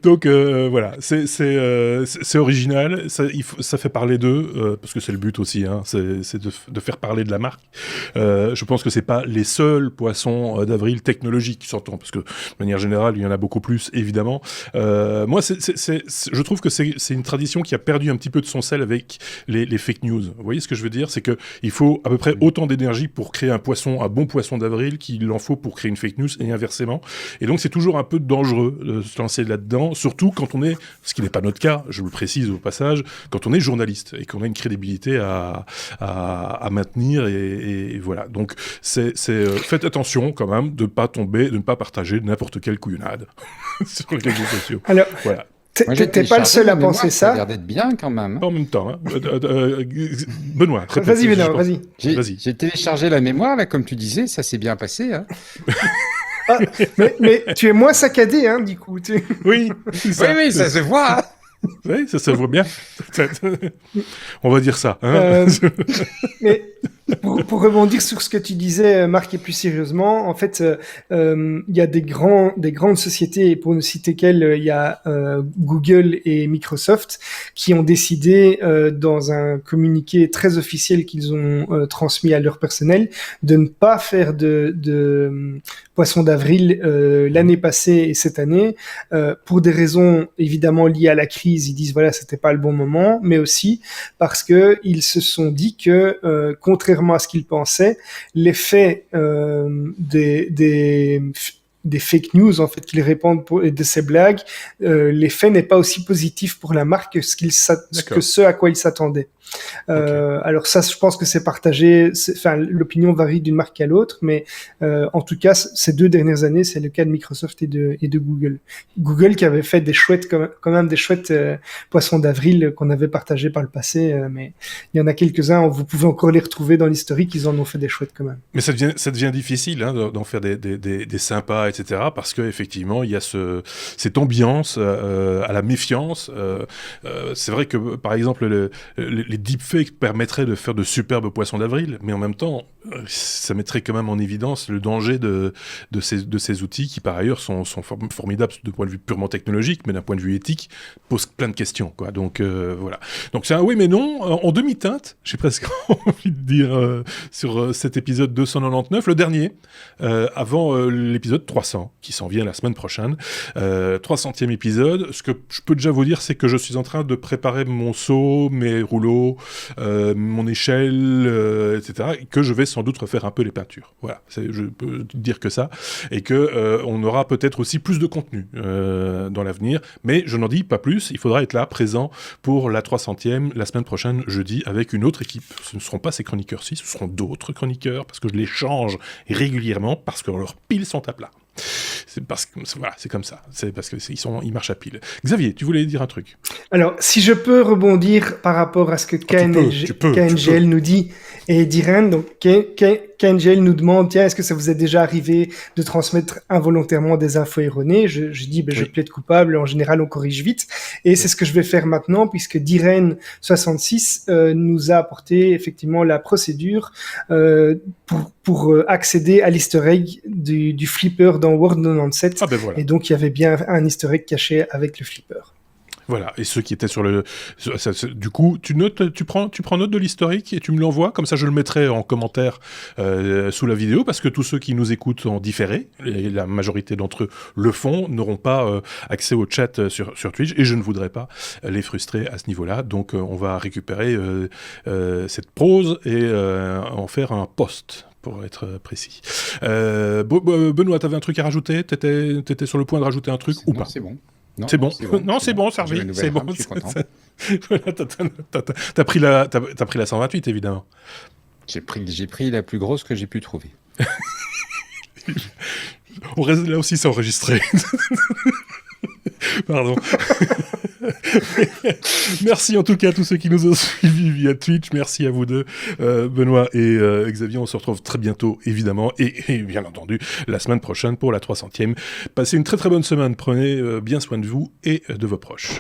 donc voilà, c'est original, ça fait parler d'eux parce que c'est le but aussi, hein, c'est de faire parler de la marque. Je pense que c'est pas les seuls poissons d'avril technologiques qui s'entendent, parce que de manière générale il y en a beaucoup plus évidemment. Moi je trouve que c'est une tradition qui a perdu un petit peu de son sel avec les fake news. Vous voyez ce que je veux dire, c'est que il faut à peu près autant d'énergie pour créer un bon poisson d'avril qu'il en faut pour créer une fake news et inversement. Et donc c'est toujours un peu dangereux de se lancer là-dedans, surtout quand on est, ce qui n'est pas notre cas, je le précise au passage, quand on est journaliste et qu'on a une crédibilité à maintenir et voilà. Donc faites attention quand même de ne pas tomber, de ne pas partager n'importe quelle couillonnade sur les réseaux sociaux. Alors, voilà. T'es pas le seul à penser ça. Ça a l'air d'être bien quand même. En même temps, hein. Benoît, vas-y Benoît, vas-y. J'ai téléchargé la mémoire, là, comme tu disais, ça s'est bien passé. Hein. Ah, mais tu es moins saccadé, hein, du coup. Oui, oui, ça se voit. Hein. Oui, ça se voit bien. On va dire ça. Hein. Mais pour rebondir sur ce que tu disais, Marc, et plus sérieusement, en fait, il y a des grandes sociétés, et pour ne citer qu'elles, il y a Google et Microsoft, qui ont décidé, dans un communiqué très officiel qu'ils ont transmis à leur personnel, de ne pas faire de poisson d'avril l'année passée et cette année, pour des raisons évidemment liées à la crise. Ils disent voilà, c'était pas le bon moment, mais aussi parce que ils se sont dit que contrairement à ce qu'ils pensaient, l'effet des fake news en fait qu'ils répandent de ces blagues, l'effet n'est pas aussi positif pour la marque que ce à quoi ils s'attendaient. Okay. Alors ça, je pense que c'est partagé. Enfin, l'opinion varie d'une marque à l'autre, mais en tout cas, ces 2 dernières années, c'est le cas de Microsoft et de Google. Google qui avait fait des chouettes, quand même des chouettes poissons d'avril qu'on avait partagés par le passé, mais il y en a quelques-uns. Vous pouvez encore les retrouver dans l'historique. Ils en ont fait des chouettes quand même. Mais ça devient difficile hein, d'en faire des sympas, etc. Parce que effectivement, il y a cette ambiance à la méfiance. C'est vrai que par exemple les deepfakes permettraient de faire de superbes poissons d'avril, mais en même temps, ça mettrait quand même en évidence le danger de ces outils qui, par ailleurs, sont formidables d'un point de vue purement technologique, mais d'un point de vue éthique, posent plein de questions, quoi. Donc, voilà. Donc, c'est un oui mais non, en demi-teinte, j'ai presque envie de dire, sur cet épisode 299, le dernier, avant l'épisode 300, qui s'en vient la semaine prochaine. 300e épisode. Ce que je peux déjà vous dire, c'est que je suis en train de préparer mon seau, mes rouleaux, mon échelle, etc., et que je vais sans doute refaire un peu les peintures. Voilà, je peux dire que ça. Et que on aura peut-être aussi plus de contenu dans l'avenir, mais je n'en dis pas plus. Il faudra être là, présent, pour la 300e, la semaine prochaine, jeudi, avec une autre équipe. Ce ne seront pas ces chroniqueurs-ci, ce seront d'autres chroniqueurs, parce que je les change régulièrement, parce que leurs piles sont à plat. C'est parce que voilà, c'est comme ça. C'est parce que ils marchent à pile. Xavier, tu voulais dire un truc? Alors, si je peux rebondir par rapport à ce que KNGL nous dit et Diren, donc KNGL nous demande, tiens, est-ce que ça vous est déjà arrivé de transmettre involontairement des infos erronées? Je dis, je plaide coupable. En général, on corrige vite, et c'est ce que je vais faire maintenant, puisque Diren66 nous a apporté effectivement la procédure pour accéder à l'easter egg du flipper dans Word 97. Ah ben voilà. Et donc, il y avait bien un easter egg caché avec le flipper. Voilà, et ceux qui étaient sur le... du coup, tu prends note de l'historique et tu me l'envoies, comme ça je le mettrai en commentaire sous la vidéo, parce que tous ceux qui nous écoutent en différé, et la majorité d'entre eux le font, n'auront pas accès au chat sur Twitch, et je ne voudrais pas les frustrer à ce niveau-là, donc on va récupérer cette prose et en faire un post, pour être précis. Benoît, t'avais un truc à rajouter? T'étais sur le point de rajouter un truc ou pas? C'est bon. C'est bon. Non, c'est bon, Sergi. C'est bon. Je suis content. Voilà, t'as pris la 128, évidemment. J'ai pris la plus grosse que j'ai pu trouver. On reste là aussi, c'est enregistré. Pardon. Merci en tout cas à tous ceux qui nous ont suivis via Twitch. Merci à vous deux, Benoît et Xavier. On se retrouve très bientôt, évidemment, et bien entendu, la semaine prochaine pour la 300e. Passez une très très bonne semaine. Prenez bien soin de vous et de vos proches.